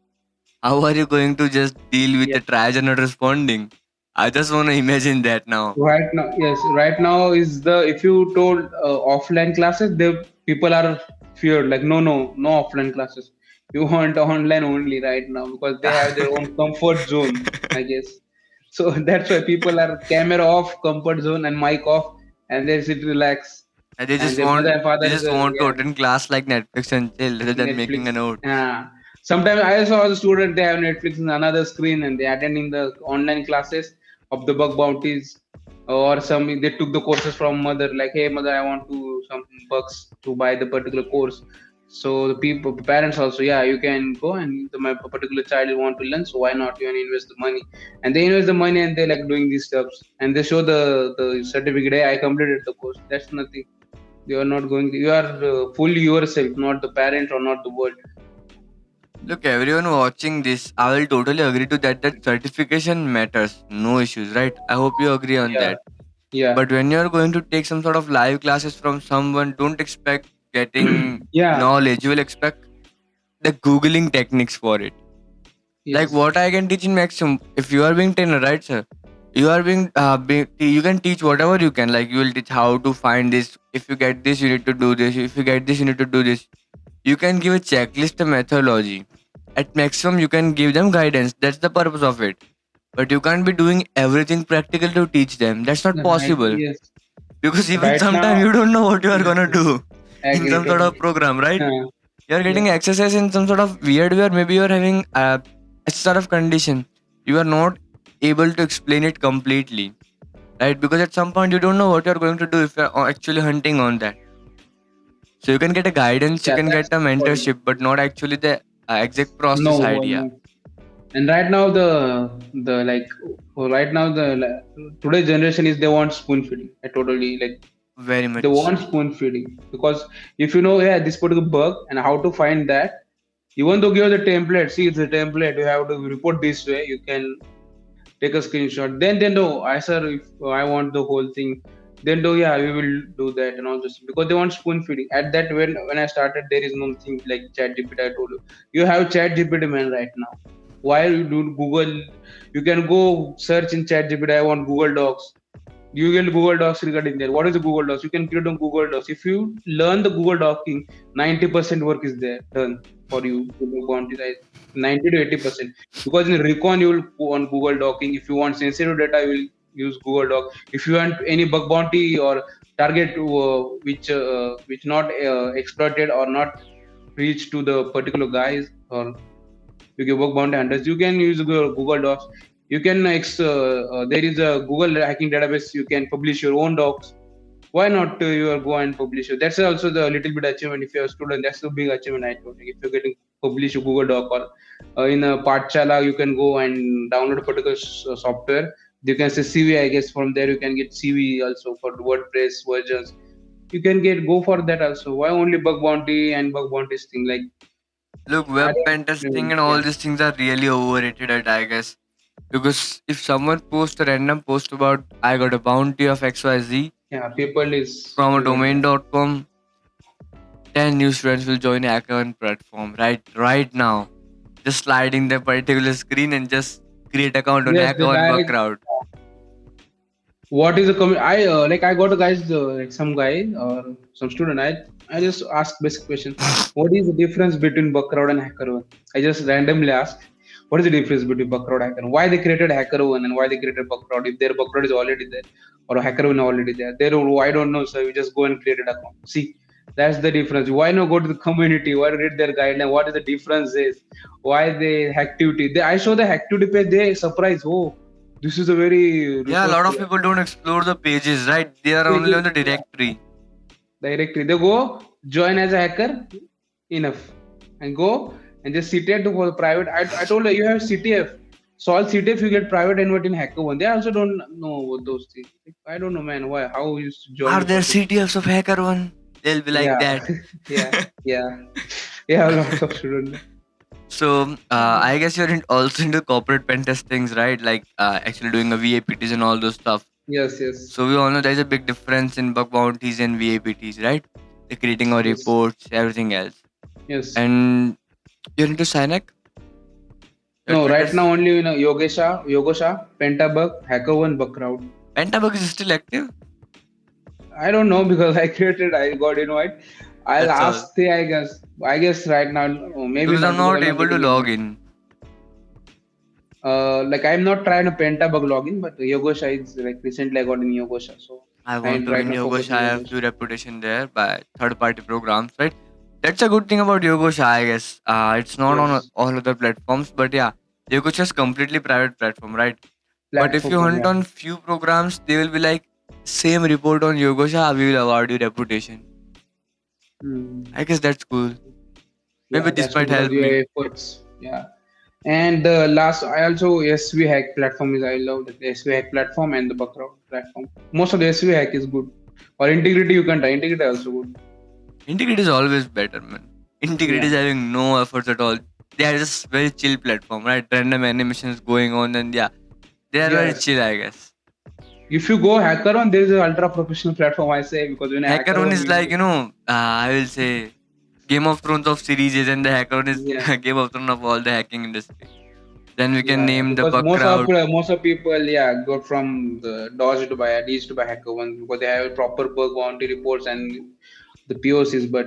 how are you going to just deal with Yeah. the trash and not responding? I just want to imagine that now. Right now, yes. Right now is the if you told offline classes, the people are feared. Like no offline classes. You want online only right now because they have their own comfort zone, I guess. So that's why people are camera off, comfort zone, and mic off, and they sit relax. And they And just their mother want and father they is just want to yeah. attend class like Netflix and chill rather than making a Netflix. note. Sometimes I saw the student they have Netflix in another screen and they attending the online classes of the bug bounties or some they took the courses from mother like hey mother I want to some bucks to buy the particular course. So the people parents also yeah you can go and my particular child will want to learn so why not you can invest the money and they invest the money and they like doing these steps and they show the certificate hey I completed the course that's nothing you are not going you are fully yourself not the parent or not the world. Look, everyone watching this, I will totally agree to that. That certification matters, no issues, right? I hope you agree on Yeah, that. yeah, But when you're going to take some sort of live classes from someone, don't expect getting yeah, knowledge. You will expect the googling techniques for it. Like yes, what I can teach in maximum. If you are being trainer, right, sir? You are you can teach whatever you can. Like you will teach how to find this. If you get this, you need to do this. If you get this, you need to do this. You can give a checklist, a methodology. At maximum, you can give them guidance. That's the purpose of it. But you can't be doing everything practical to teach them. That's not right, possible. yes. Because even Right sometimes now, you don't know what you are yes, gonna yes, do I in agree some sort of totally. program, right? Uh, You are yeah, getting exercise in some sort of weird way, or maybe you are having a sort of condition. You are not able to explain it completely, right? Because at some point you don't know what you are going to do if you are actually hunting on that. So you can get a guidance, you yeah, can get that's a important. mentorship, but not actually the exact process No, idea. no. And right now, the like, right now today's generation is they want spoon feeding. I totally like Very they much. want spoon feeding because if you know yeah this particular bug and how to find that, even though give the template, see it's a template you have to report this way, you can take a screenshot. Then no, I sir, if I want the whole thing, then do yeah, we will do that and all this because they want spoon feeding. At that when I started, there is nothing like Chat GPT. I told you, you have Chat GPT man right now. Why you do Google? You can go search in Chat GPT. I want Google Docs. You get Google Docs regarding there. What is the Google Docs? You can create on Google Docs. If you learn the Google Docking, 90% work is there done for you. You will quantize 90 to 80%. Because in Recon you will go on Google Docking. If you want sensitive data, you will use Google Doc. If you want any bug bounty or target which not exploited or not reached to the particular guys or you can work bounty hunters. You can use Google Docs. You can there is a Google hacking database. You can publish your own docs. Why not you are go and publish it? That's also the little bit achievement. If you're a student, that's the big achievement I think. If you're getting publish a Google Doc or in a Pathshala, you can go and download a particular software. You can say CV. I guess from there you can get CV also for the WordPress versions. You can get go for that also. Why only bug bounty and bug bounty thing like Look, I web pen don't. testing and all Yeah. these things are really overrated, I guess. Because if someone posts a random post about I got a bounty of XYZ Yeah, people is from a feared. Yeah. domain.com, 10 new students will join a hacker platform right now. just sliding the particular screen and just create account on Yes, hacker the one bug direct. crowd. What is the I like I got a guys like some guy or some student. I just ask basic question. What is the difference between bug crowd and hacker one? I just randomly ask. What is the difference between bug crowd and hacker one? Why they created hacker one and why they created bug crowd? If their bug crowd is already there or hacker one already there, they don't. I don't know. So you just go and create an account. See, that's the difference. Why not go to the community? Why read their guideline? What is the difference is? Why they activity? I show the activity page. They surprise. Oh, this is a very Yeah, a lot resourceful of people don't explore the pages, right? They are only on pages. the Yeah, directory. directly. They go join as a hacker, enough, and go and just CTF for the private. I told her you have CTF. So all CTF you get private invite in hacker one. They also don't know what those things. I don't know, man. Why? How you join Are the there particular? CTFs of hacker one? They'll be like Yeah, that. yeah, yeah, yeah. Lots of students. So I guess you're also into corporate pen testings, right? Like actually doing a VAPTs and all those stuff. Yes, yes, So we all know there's a big difference in bug bounties and VAPTs, right? They're creating our yes, reports, everything else. yes. And you're into Synac? Your No, right Twitter's now only Yogesha, Pentabug, Hacker One, Bug Crowd. Pentabug is still active? I don't know because I created, I got invite. I'll That's all. ask the, I guess. I guess right now, maybe Because I'm not because not I'm not able to getting log invite. in. Like I'm not trying to Pentabug login, but Yogosha is like recently I got in Yogosha, so I I want to right win now focus Yogosh. on I have Yogosha. few reputation there by third party programs, right? That's a good thing about Yogosha, I guess. It's not on Yes, all other platforms, but yeah, Yogosha is completely private platform, right? But if you platform, hunt yeah. on few programs, they will be like same report on Yogosha, we will award you reputation. Hmm. I guess that's cool. Maybe Yeah, this that's good might because help your me. efforts. Yeah. And the last, I also SV Hack platform is I love the SV Hack platform and the Buckrout platform. Most of the SV Hack is good. Or integrity you can try. Integrity also good. Integrity is always better, man. Integrity is Yeah. having no efforts at all. They are just very chill platform, right? Random animations going on, and yeah, they are very Yes. chill, I guess. If you go hacker on, there is an ultra professional platform. I say because when a Hacker hacker one one is like, I will say Game of Thrones of series, and the Hacker one is yeah, Game of Thrones of all the hacking industry. Then we can yeah, yeah. name the Because Bug Crowd. most of people go from the Dodge to buy D's to buy hacker one because they have proper bug bounty reports and the POCs, but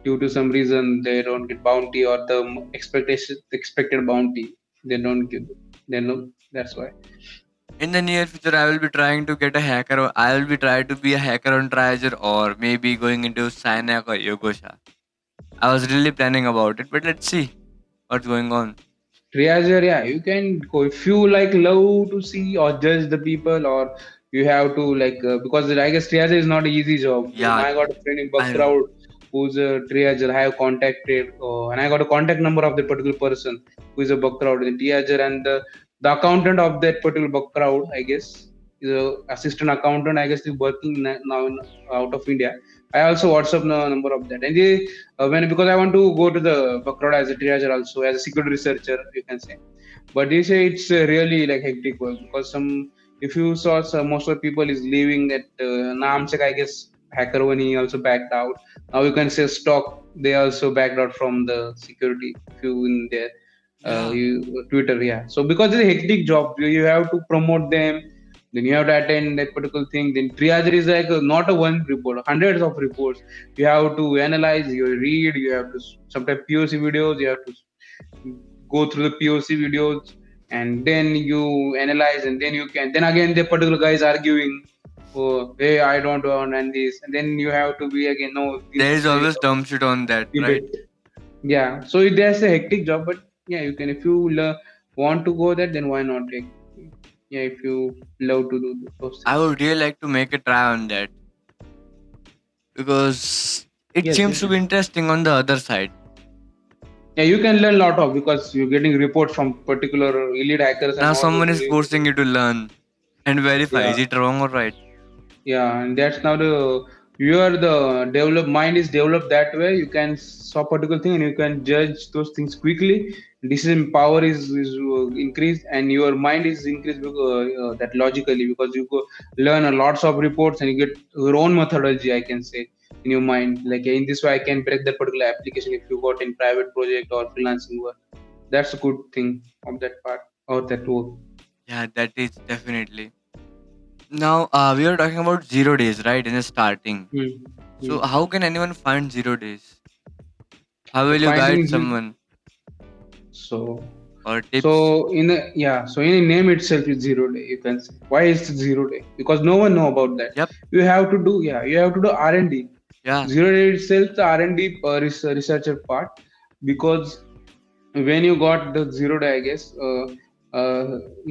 due to some reason they don't get bounty or the expected bounty they don't give. They know that's why. In the near future, I will be trying to get a hacker. I will be trying to be a hacker on Triager or maybe going into Synac or Yogosha. I was really planning about it, but let's see what's going on. Triager, yeah, you can go if you like love to see or judge the people, or you have to because I guess triager is not an easy job. Even Yeah, I got a friend in I know. Crowd who's a triager. I have contacted, and I got a contact number of that particular person who is a Crowd, the triager, and the accountant of that particular Crowd, I guess, is a assistant accountant. I guess he's working now out of India. I also WhatsApp number of that, and when because I want to go to the Crowd as a triager also as a security researcher, you can say. But they say it's really like hectic work because some if you saw some most of the people is leaving at Namsek, I guess hacker when he also backed out. Now you can say stock they also backed out from the security if you in their Yeah, Twitter, yeah. So because it's a hectic job, you have to promote them, then you have to attend that particular thing. Then triage is like not a one report, hundreds of reports. You have to analyze, you read, you have to sometimes POC videos, you have to go through the POC videos, and then you analyze, and then you can. Then again, the particular guy is arguing, "Oh, hey, I don't want," and this, and then you have to be again, no, this there is is always dumb shit on that, right? debate. Yeah, so there's a hectic job, but yeah, you can if you want to go there, then why not? Like, yeah, if you love to do those I things. would really like to make a try on that because it Yes, seems yes, to yes. be interesting on the other side. Yeah, you can learn a lot of because you're getting reports from particular elite hackers and Now all those. someone is forcing you to learn and verify Yeah, is it wrong or right. yeah, and that's now the develop mind is developed that way. You can saw particular thing and you can judge those things quickly. Decision power is increased and your mind is increased because, that logically because you go learn a lots of reports and you get your own methodology. I can say in your mind like in this way I can break that particular application if you got in private project or freelancing work. that's a good thing of that part or that work. Yeah, that is definitely. Now, we are talking about 0 days, right? In the starting. Hmm. So, Hmm. how can anyone find 0 days? How So will you guide finding someone so or so tips? in the yeah so in the name itself is 0 day. You can say why is it 0 day? Because no one know about that. Yep. You have to do R&D. Yeah. 0 day itself the R&D researcher part, because when you got the 0 day, I guess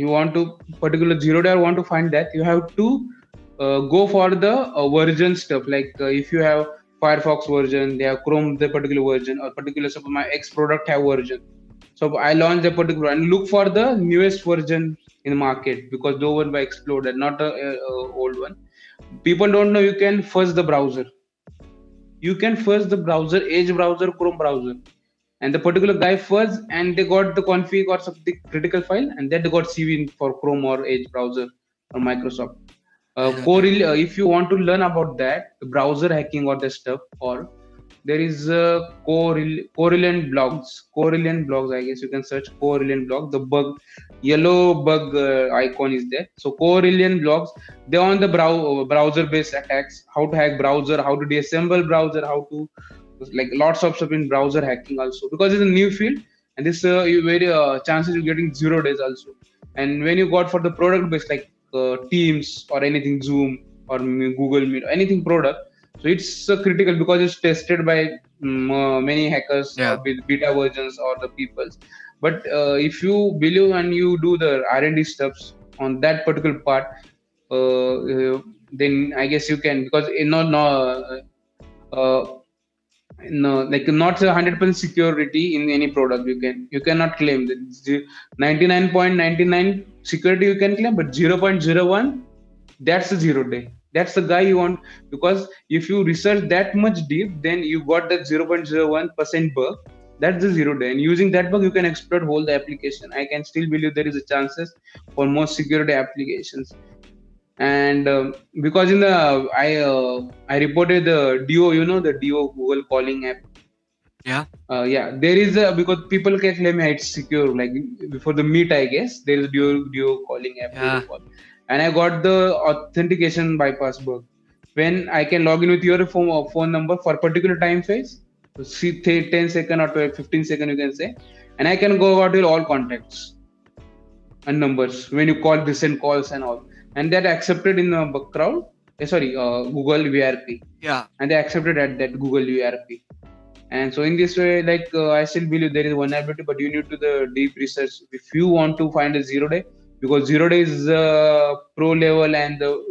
you want to particular 0 day or want to find that, you have to go for the version stuff, like if you have Firefox version, they have Chrome the particular version, or particular suppose my X product have version. So I launched a particular and look for the newest version in the market, because the one by exploded, not the old one. People don't know you can first the browser. You can first the browser, Edge browser, Chrome browser, and the particular guy first, and they got the config or something critical file, and then they got CV for Chrome or Edge browser or Microsoft. If you want to learn about that, the browser hacking or the stuff, or there is correlent blogs. Correlent blogs, I guess you can search correlent blog. The bug, yellow bug icon is there. So correlent blogs, they on the browser based attacks, how to hack browser, how to disassemble browser, how to like lots of stuff in browser hacking also, because it's a new field, and this you very chances you getting 0 days also. And when you got for the product based like Teams or anything, Zoom or Google Meet, anything product, so it's critical because it's tested by many hackers Yeah. or beta versions or the peoples. But if you believe and you do the R&D steps on that particular part, then I guess you can, because no uh, no, like not 100% security in any product. You cannot claim that 99.99 security you can claim, but 0.01, that's the 0 day. That's the guy you want, because if you research that much deep, then you got that 0.01% bug. That's the 0 day, and using that bug you can exploit whole the application. I can still believe there is a chances for most security applications. And because in the I reported the Duo, the Duo Google calling app. Yeah. Yeah, there is a, because people can claim it's secure, like before the meet, I guess there is a Duo calling app, video Yeah. call, and I got the authentication bypass bug. When I can log in with your phone number for particular time phase, so see 10 second or 12, 15 second you can say, and I can go out with all contacts and numbers when you call this and calls and all, and that accepted in the crowd. Sorry, Google VRP, Yeah. and they accepted at that Google VRP. And so in this way, like I still believe there is vulnerability, but you need to the deep research if you want to find a 0 day, because 0 day is pro level and the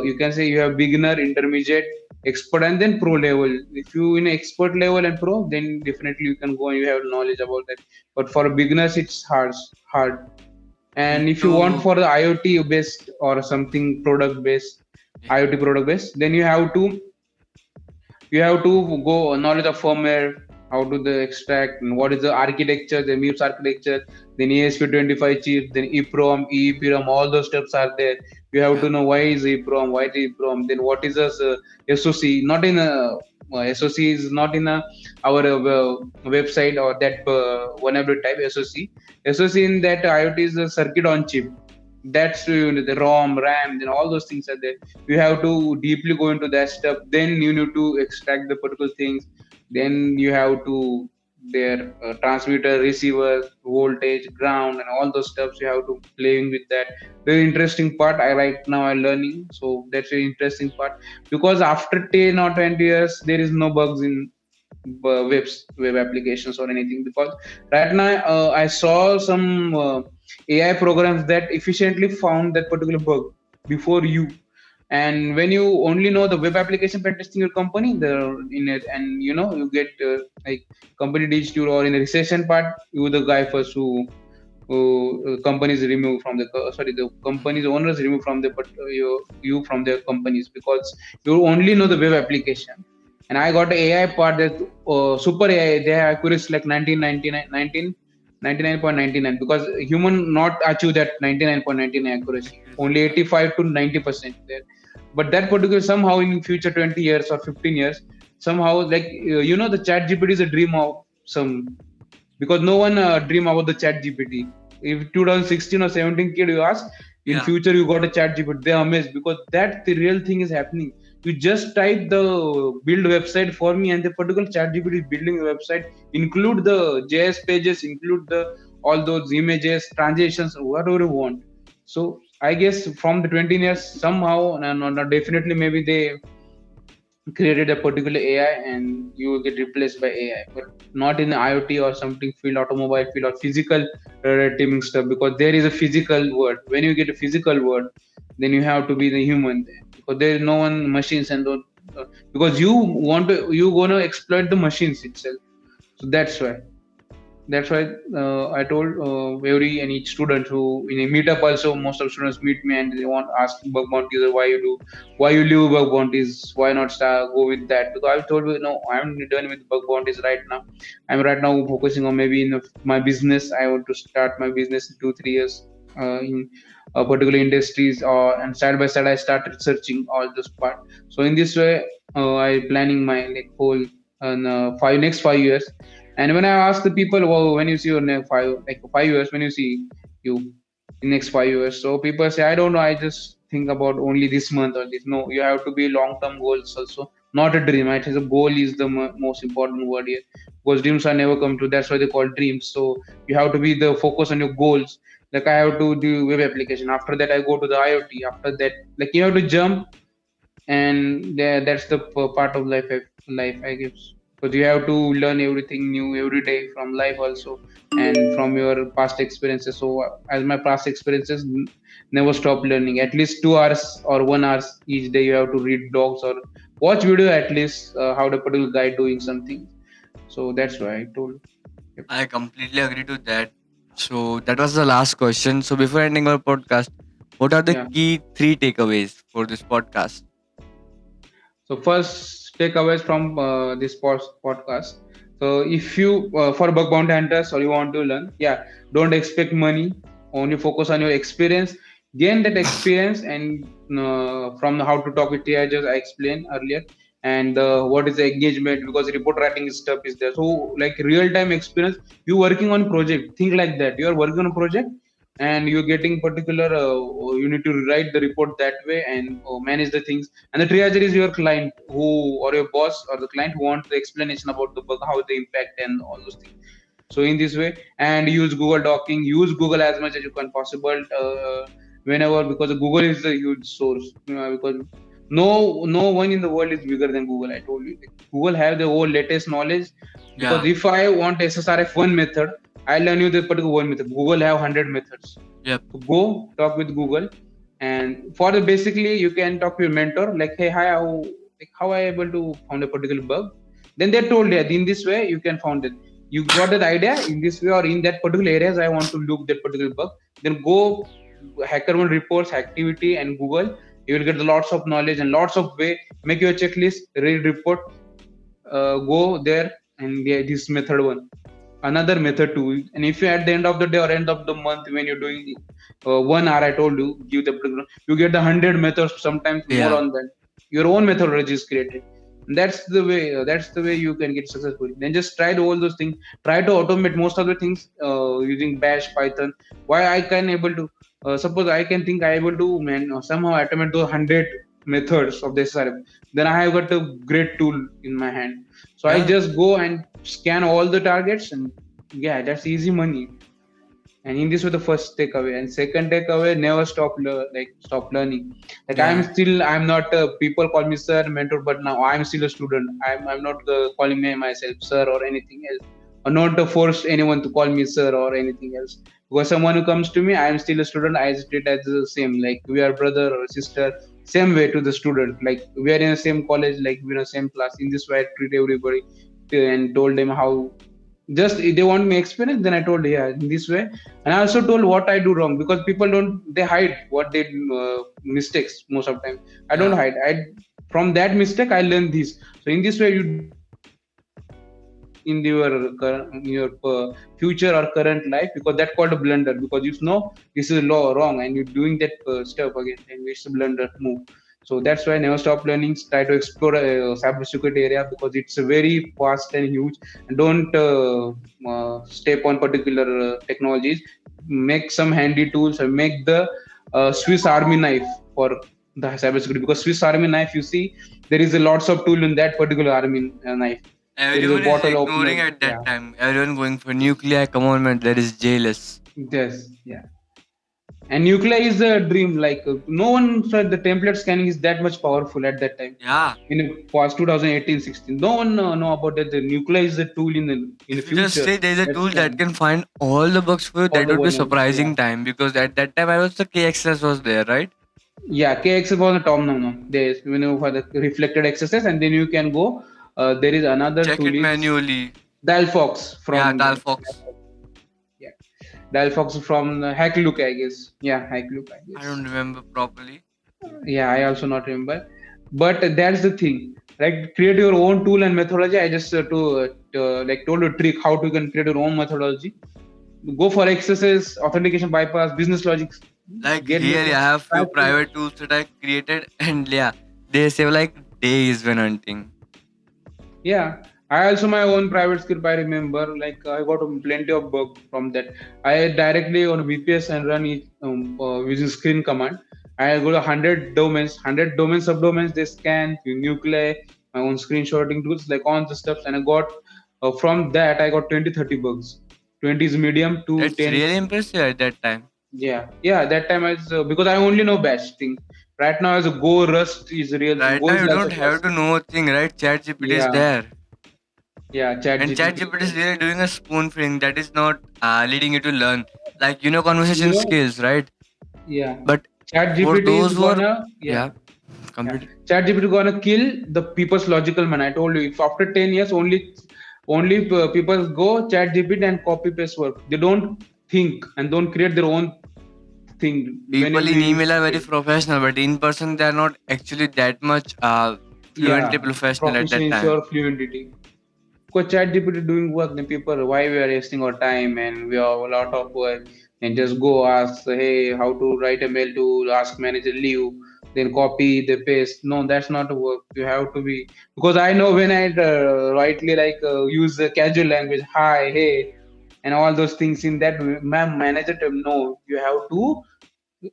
you can say you have beginner, intermediate, expert, and then pro level. If you in expert level and pro, then definitely you can go and you have knowledge about that. But for beginners, it's hard. And if you want So, for the IoT based or something product based, yeah. IoT product based, then you have to go knowledge of firmware, how to the extract, and what is the architecture, the MIPS architecture, then ESP25 chip, then EEPROM, EEPROM, all those steps are there. You have to Yeah. know why is EEPROM, why is EEPROM, then what is a SOC, not in a SOC is not in a our website or that whenever type SOC. SOC in that IoT is a circuit on chip. That's the ROM, RAM, then all those things are there. You have to deeply go into that stuff. Then you need to extract the particular things. Then you have to their transmitter, receiver, voltage, ground, and all those stuffs. You have to playing with that. Very interesting part. I right now I'm learning, so that's an interesting part, because after 10 or 20 years, there is no bugs in web applications or anything, because right now I saw some AI programs that efficiently found that particular bug before you. And when you only know the web application pen testing your company the in it, and you get like company digital or in the recession part, you the guy first who companies remove from the sorry the companies Mhm. owners remove from the you from their companies, because you only know the web application. And I got AI part that super AI, they have accuracy like 99.99, because human not achieve that 99.99 accuracy, Accuracy. only Yeah. 85 to 90% there. But that particular somehow in future 20 years or 15 years, somehow like the chat GPT is a dream of some because no one dream about the chat gpt. If 2016 or 17 kid you ask, in future you got a chat gpt, they're amazed because that the real thing is happening. You just type the build website for me, and the particular chat gpt is building a website, include the js pages, include the all those images, transitions, whatever you want. So I guess from the 20 years somehow, no, definitely maybe they created a particular AI and you will get replaced by AI, but not in the IoT or something field, automobile field or physical teaming stuff, because there is a physical word. When you get a physical word, then you have to be the human there, because there is no one machines and don't, because you gonna exploit the machines itself. So that's why I told every and each student who in a meetup also, most of students meet me and they want ask bug bounties, why you do, why you leave bug bounties, why not start, go with that, because I told you no, I'm done with bug bounties right now. I'm right now focusing on maybe in my business. I want to start my business in 2 3 years in particular industries, or and side by side I start researching all this part. So in this way I planning my like whole five next 5 years. And when I ask the people, well, when you see your next 5 years, when you see you in next 5 years, so people say, I don't know, I just think about only this month or this. No, you have to be long-term goals also, not a dream. Right? A goal is the most important word here, because dreams are never come true. That's why they call dreams. So you have to be the focus on your goals. Like I have to do web application. After that, I go to the IoT. After that, like you have to jump, and that's the part of life I guess, because you have to learn everything new every day from life also, and from your past experiences. So as my past experiences, never stop learning. At least 2 hours or 1 hours each day you have to read blogs or watch video, at least how the particular guy doing something. So that's why I told. Yep. I completely agree to that. So that was the last question. So before ending our podcast, what are the Yeah. key three takeaways for this podcast? So first takeaways from this podcast. So if you for bug bounty hunters or you want to learn, yeah, don't expect money. Only focus on your experience. Gain that experience, and from how to talk with TIs, I explained earlier, and what is the engagement, because report writing stuff is there. So like real time experience, you working on project. Think like that. You are working on a project and you're getting particular you need to write the report that way and manage the things. And the triager is your client who, or your boss or the client who wants the explanation about the bug, how they impact and all those things. So in this way, and use Google docking, use Google as much as you can possible whenever, because Google is a huge source, because no one in the world is bigger than Google. I told you, like, Google have the whole latest knowledge, because Yeah. if I want SSRF one method, I learn you the particular one method. Google have 100 methods. Yep. So go talk with Google, and for the basically you can talk to your mentor, like, hey, hi, how I able to found a particular bug. Then they told you in this way you can found it. You got that idea in this way or in that particular areas. I want to look that particular bug. Then go HackerOne reports activity and Google. You will get lots of knowledge and lots of way. Make your checklist, read report, go there, and yeah, this method one, another method too. And if you at the end of the day or end of the month when you're doing 1 hour, I told you, give the you get the 100 methods, sometimes more Yeah. on that. Your own methodology is created. And that's the way you can get successful. Then just try to all those things. Try to automate most of the things using bash, Python. Why I can able to suppose I can think I able to somehow automate those 100 methods of this SRM. Then I have got a great tool in my hand. So I Yeah. just go and scan all the targets, and yeah, that's easy money. And in this was the first takeaway. And second takeaway, never stop learning. Like Yeah. I'm not people call me sir, mentor, but now I'm still a student. I'm not calling me myself sir or anything else, or not to force anyone to call me sir or anything else. Because someone who comes to me, I'm still a student. I treat as the same, like we are brother or sister, same way to the student. Like we are in the same college, like we're in the same class. In this way, I treat everybody, and told them how just they want me experience. Then I told, yeah, in this way. And I also told what I do wrong, because people don't, they hide what they mistakes most of the time. I don't Yeah. hide. I from that mistake I learned this. So in this way you in your future or current life, because that called a blunder, because you know this is law wrong and you're doing that stuff again, and it's a blunder move. So that's why I never stop learning. Try to explore cybersecurity area because it's a very vast and huge. And don't step on particular technologies. Make some handy tools and make the Swiss Army knife for the cybersecurity, because Swiss Army knife, you see, there is a lots of tool in that particular army knife. There is a Everyone is bottle ignoring opener. at Yeah. that time. Everyone going for nuclear. Come on, man. That is jealous. Yes. Yeah. And nuclei is a dream. Like no one said the template scanning is that much powerful at that time. Yeah. In past 2018-16, no one know about that. The nuclei is a tool in the If you just future. say there is a That tool that scan can find all the bugs for you, all that the would be one. Yeah. surprising time, because at that time I was the KXS was there, right? Yeah, KX was the top now. There's for the reflected XSS, and then you can go. There is another Check tool it is manually. Dalfox Yeah, from the Talfox. yeah, Dalfox from Hacklook, I guess. Yeah, Hacklook, I I guess. don't remember properly. Yeah, I also not remember. But that's the thing. Like create your own tool and methodology. I just like told you a trick how to can create your own methodology. Go for XSS, authentication bypass, business logic. Like Get your really, I have try few to private tools that I created, and yeah, they save like days when hunting. yeah. I also my own private script. I remember like I got plenty of bug from that. I directly on VPS and run it using screen command. I go to 100 domains, subdomains. They scan nuclei, my own screenshotting tools, like all the stuff. And I got from that I got 20-30 bugs. 20 is medium, to That's 10. really impressive at that time. Yeah, yeah. That time I was because I only know Bash thing. Right now, as a Go, Rust is real. Right Go now, is you like don't a have to classic. know a thing, right? ChatGPT is Yeah, there. yeah. Chat And GPT. ChatGPT is really doing a spoon feeding that is not leading you to learn. Like, conversation You know, skills, right? yeah. But Chat for GPT is those who are, gonna, yeah, yeah, yeah. complete. Chat GPT gonna kill the people's logical man. I told you, if after 10 years only people go Chat GPT and copy paste work. They don't think and don't create their own thing. People Whenever in you email are very say, professional, but in person, they are not actually that much fluently yeah, professional at that proficiency time. or fluidity. Because chat GPT doing work, then people, why we are wasting our time and we have a lot of work, and just go ask, hey, how to write a mail to ask manager leave, then copy the paste. No, that's not a work. You have to be, because I know when I rightly like use the casual language, hi, hey, and all those things in that manager term. No, you have to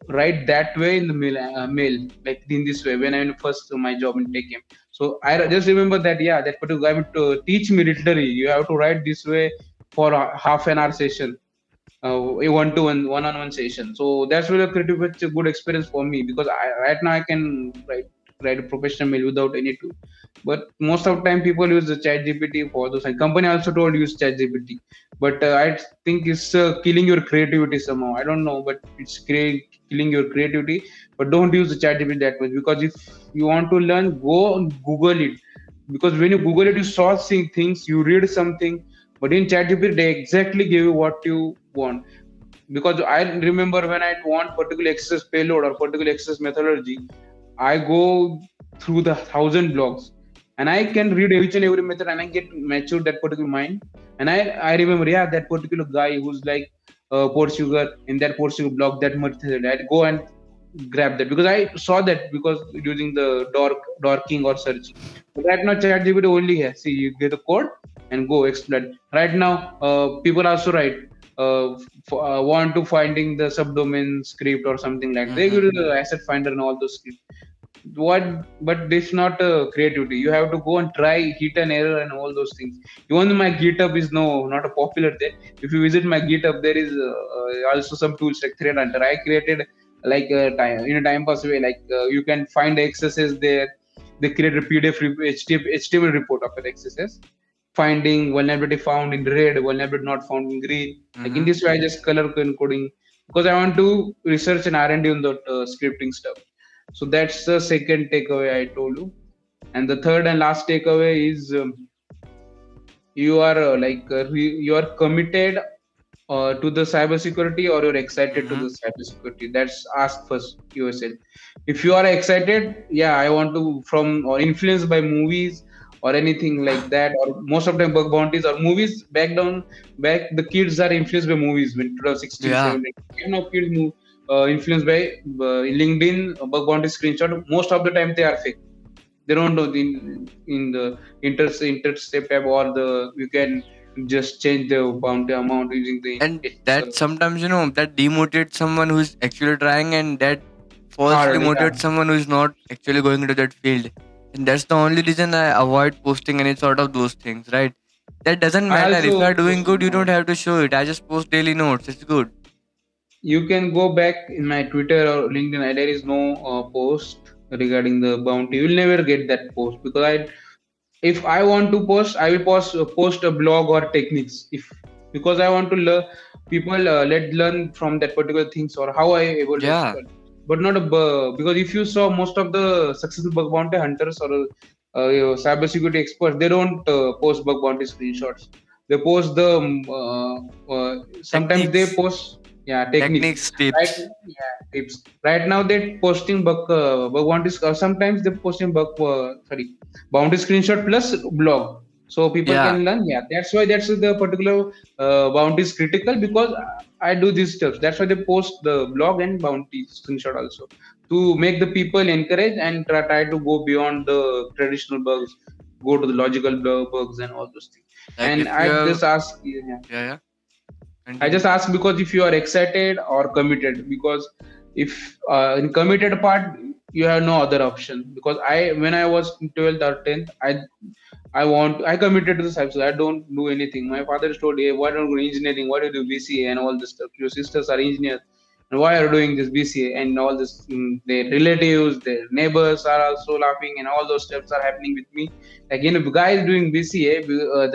write that way in the mail, like in this way. When I first my job in Tech, so I just remember that, yeah, that particular guy would teach me literally. You have to write this way for a half an hour session, a one-on-one session. So that's really a a good experience for me, because right now I can write a professional mail without any tool. But most of the time people use the chat GPT for those, and company also told use chat GPT. But I think it's killing your creativity somehow. I don't know, but it's killing your creativity. But don't use the chat GPT that much, because if you want to learn, go and Google it. Because when you Google it, you saw seeing things, you read something. But in ChatGPT, they exactly give you what you want. Because I remember when I want particular access payload or particular access methodology, I go through the 1,000 blogs, and I can read each and every method, and I get matured that particular mind. And I remember, yeah, that particular guy who's like port sugar in that port sugar blog, that method. I'd go and grab that because I saw that, because using the dorking or searching. But right now, ChatGPT only here. See, you get the code and go explore. Right now, people also write want to finding the subdomain script or something like they Mm-hmm. use the asset finder and all those scripts. What? But this not creativity. You have to go and try, hit an error and all those things. Even my GitHub is no not a popular there. If you visit my GitHub, there is also some tools like thread hunter. I created like time in a time pass way. Like you can find XSS there. They create a PDF HTML report of an XSS, finding vulnerability found in red, vulnerability not found in green. Like in Mm-hmm. this way, I just color coding because I want to research and R&D on that scripting stuff. So that's the second takeaway I told you. And the third and last takeaway is you are you are committed to the cybersecurity, or you're excited to Mm-hmm. the cybersecurity. That's ask first yourself. If you are excited, yeah, I want to from or influenced by movies or anything like that, or most of the time bug bounties or movies back the kids are influenced by movies when 2016 Yeah. 17. You know, kids move. influenced by LinkedIn bug bounty screenshot. Most of the time they are fake. They don't know in the intercept tab, or the you can just change the bounty amount using the And uh, that sometimes, that demotivates someone who's actually trying, and that falsely hard. Yeah. motivates someone who's not actually going into that field. And that's the only reason I avoid posting any sort of those things, right? That doesn't I matter. If you also are doing post good, you don't have to show it. I just post daily notes. It's good. you can go back in my Twitter or LinkedIn. There is no post regarding the bounty. You will never get that post because if I want to post, I will post a blog or techniques. If because I want to learn people let learn from that particular things or how I able to Yeah. exploit. But not because if you saw most of the successful bug bounty hunters or cybersecurity experts, they don't post bug bounty screenshots. They post the sometimes they Techniques. post techniques, Techniques, right? tips. Yeah, tips. Right now they posting bug bounties. Sometimes they posting sorry boundary screenshot plus blog, so people Yeah. can learn. Yeah, that's why that's the particular bounty is critical because I do these steps. That's why they post the blog and bounty screenshot also to make the people encourage and try to go beyond the traditional bugs, go to the logical bugs and all those things. Like And if you I have. just ask, yeah, Yeah, yeah. I just Continue. ask because if you are excited or committed, because if in committed part you have no other option. Because I when I was in 12th or 10th, I committed to the cyber. I don't do anything. My father told, "Hey, why don't you do engineering? Why do you do BCA and all this stuff? Your sisters are engineers, and why are you doing this BCA and all this?" Their relatives, their neighbors are also laughing, and all those steps are happening with me. Like if guy is doing BCA,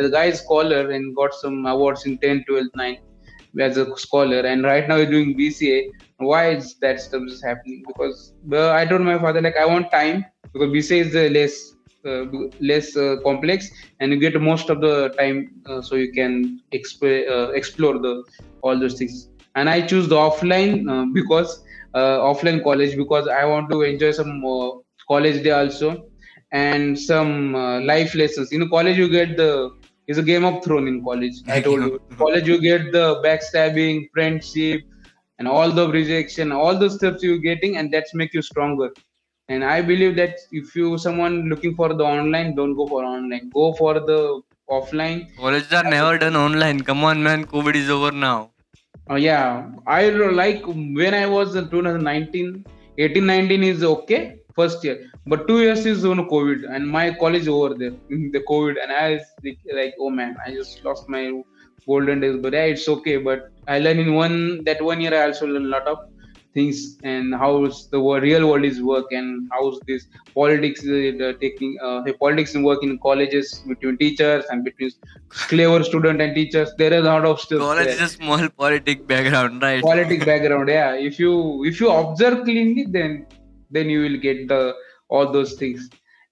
the guy is scholar and got some awards in 10, 12, 9 as a scholar, and right now he's doing BCA. Why is that stuff is happening? Because I told my father like I want time because BCA is uh, less complex and you get most of the time, so you can explore the all those things. And I choose the offline because offline college because I want to enjoy some college day also and some life lessons. In college, you get the it's a Game of Thrones in college. I told you, college you get the backstabbing, friendship, and all the rejection, all the steps you're getting, and that's make you stronger. And I believe that if you someone looking for the online, don't go for online. Go for the offline. Colleges are never done online. Come on, man. COVID is over now. Yeah, like when I was in 2019, 18, 19 is okay, first year, but 2 years is on COVID, and my college over there in the COVID, and I was like, oh man, I just lost my golden days. But yeah, it's okay. But I learned in one year, I also learned a lot of things and how's the real world is work and how's this politics taking politics and work in colleges between teachers and between clever student and teachers. There is a lot of stuff College there, is a small politic background, right? politic background. Yeah, if you observe cleanly, then you will get the all those things.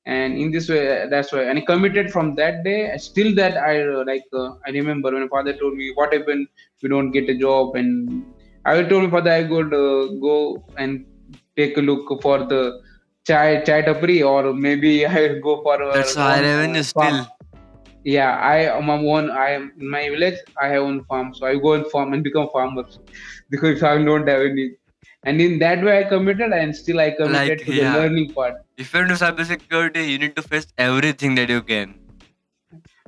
And in this way, that's why, and I committed from that day. Still that I remember when my father told me what happened if you don't get a job, and I will told my father I would go and take a look for the chai tapri, or maybe I will go for our That's high own revenue farm. still. Yeah, I am in my village. I have own farm, so I go and farm and become farmer because I don't have any. And in that way, I committed, and still I committed Like, to the yeah. learning part If you're into cybersecurity, you need to face everything that you can.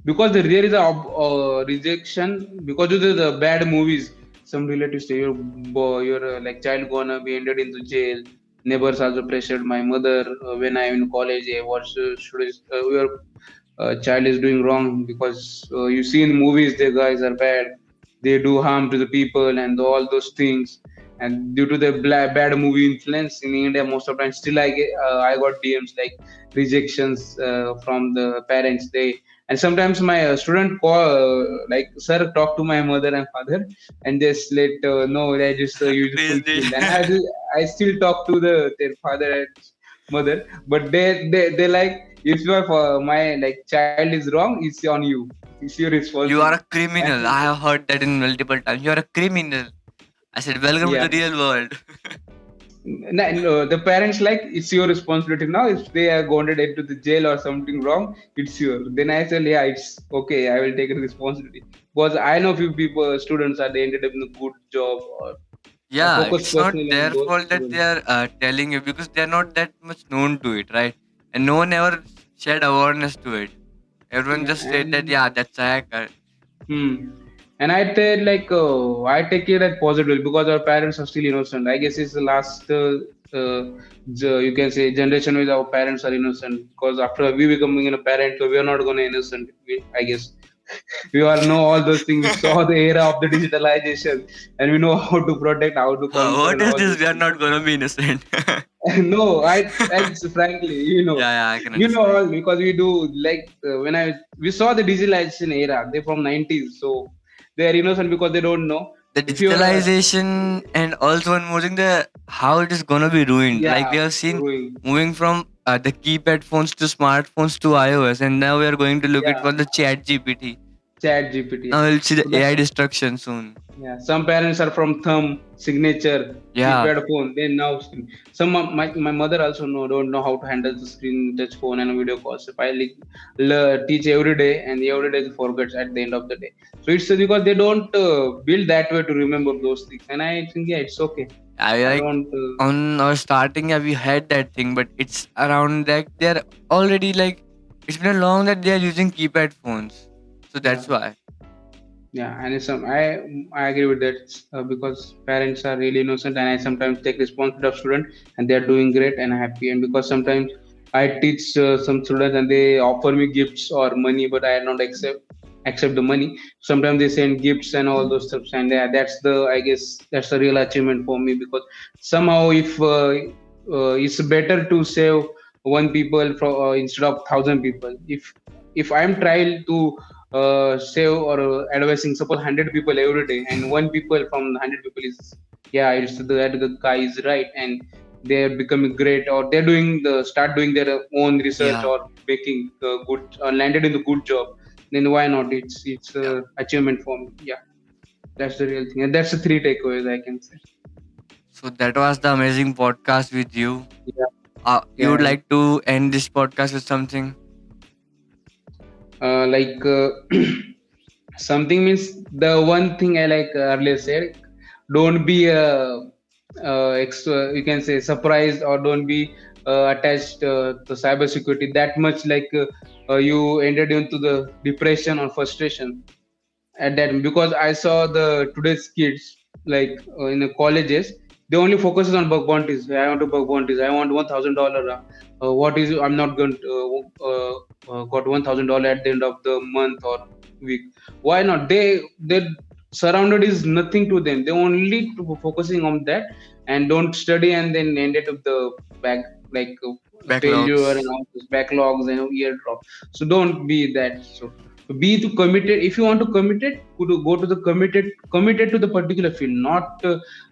because there is a rejection because of the bad movies. Some relatives say your boy, your child gonna be ended into jail. Neighbors also pressured my mother when I'm in college. What should your child is doing wrong because you see in movies the guys are bad, they do harm to the people and all those things. And due to the bad movie influence in India, most of the time still I got DMs like rejections from the parents. They and sometimes my student call like sir talk to my mother and father and just let no I just you just Please, dude. fulfill. And I still talk to their father and mother, but they like if you are my child is wrong, it's on you, it's your You are responsibility. a criminal. I have heard that in multiple times. You are a criminal. I said, welcome to Yeah, the real world. no, the parents like it's your responsibility now. If they are going to into the jail or something wrong, it's your. Then I said, yeah, it's okay. I will take the responsibility because I know few people, students are they ended up in a good job or I Yeah, focus it's not personally on their those fault that they students. are telling you, because they're not that much known to it, right? And no one ever shared awareness to it. Everyone Yeah, just said that, and yeah, that's a hacker. hmm. And I tell like I take it as positive because our parents are still innocent. I guess it's the last you can say generation with our parents are innocent because after we becoming a parent, so we are not gonna innocent. I guess we all know all those things. We saw the era of the digitalization, and we know how to protect, how to What control is all this? those We are things. not gonna be innocent. Yeah, No, I frankly, yeah, I can all understand. because we do like when I we saw the digitalization era. They're from 90s, so they are innocent because they don't know. The If you're digitalization, and also one more thing, the how it is gonna be ruined. Like we yeah, have seen ruin, moving from the keypad phones to smartphones to iOS, and now we are going to look at yeah, for the Chat GPT. Chat GPT. Now we'll see the So AI destruction soon. yeah, some parents are from thumb, signature, Yeah, keypad phone. They now some of my mother also don't know how to handle the screen touch phone and video calls. If I like, teach every day and every day they forgets at the end of the day. So it's because they don't build that way to remember those things. And I think yeah, it's okay. I I like don't. on our starting, yeah, we had that thing, but it's around like they're already like it's been long that they are using keypad phones, so Yeah. that's why. Yeah, and it's some I agree with that because parents are really innocent, and I sometimes take responsibility of student, and they are doing great and happy. And because sometimes I teach some students and they offer me gifts or money, but I not accept the money. Sometimes they send gifts and all those stuff, and yeah, that's the I guess that's the real achievement for me because somehow if it's better to save one people from instead of thousand people. If I'm trying to save or advising suppose 100 people every day and one people from the 100 people is yeah it's the guy is right and they're becoming great or they're doing the start doing their own research Yeah, or making good landed in the good job, then why not? It's yeah. achievement for me. Yeah, that's the real thing and that's the three takeaways I can say. So that was the amazing podcast with you. Yeah, You would yeah. like to end this podcast with something? Like something means the one thing I like earlier said, don't be you can say surprised or don't be attached to cybersecurity that much like you entered into the depression or frustration at that because I saw the today's kids like in the colleges they only focuses on bug bounties. I want to bug bounties. I want $1,000. What is I'm not going to got $1,000 at the end of the month or week. Why not? They surrounded is nothing to them. They only focusing on that and don't study and then ended up the back like failure and Backlogs. all those backlogs and year drop. So don't be that. So be to committed if you want to committed go to the committed to the particular field not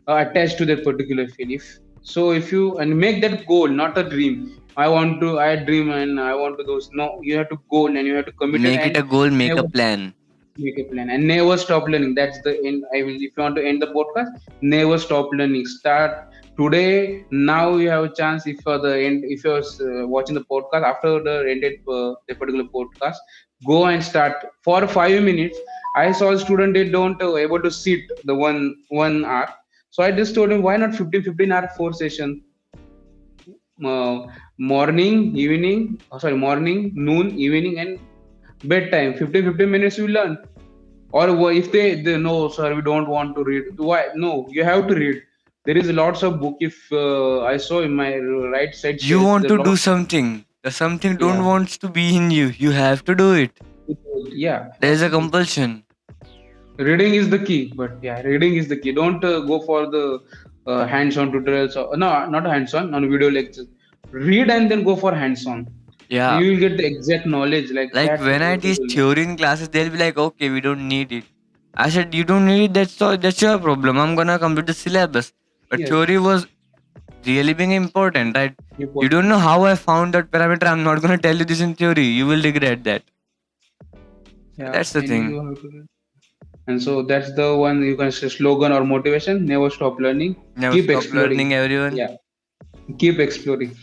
attached to that particular field if you and make that goal not a dream. I dream and I want to those. No, you have to goal and you have to commit it Make it and a goal, make a never plan. make a plan and never stop learning. That's the end. I will if you want to end the podcast, never stop learning. Start today. Now you have a chance if for the end if you're watching the podcast after the ended the particular podcast, go and start for 5 minutes. I saw a student they don't able to sit the one hour, so I just told him why not 15 hour 4 session, morning evening sorry morning noon evening and bedtime 15 minutes you learn. Or if they no sir we don't want to read, why no you have to read. There is lots of book if I saw in my right side You shelf want the to do lot. something. The something don't Yeah, wants to be in you. You have to do it. yeah, There is that's a the thing. compulsion. Reading is the key, but yeah, reading is the key. Don't go for the hands-on tutorials or no not hands-on on video lectures. Read and then go for hands-on. Yeah. You will get the exact knowledge like Like that when I what you teach will learn. theory in classes, they'll be like, okay, we don't need it. I said, you don't need it, that's your problem. I'm gonna complete the syllabus. But Yes, theory was really being important, right? You don't important. know how I found that parameter. I'm not gonna tell you this in theory. You will regret that. So Yeah, that's the and thing. you have to. And so that's the one you can say slogan or motivation. Never stop learning. Never Keep stop exploring. learning, everyone. Yeah. Keep exploring.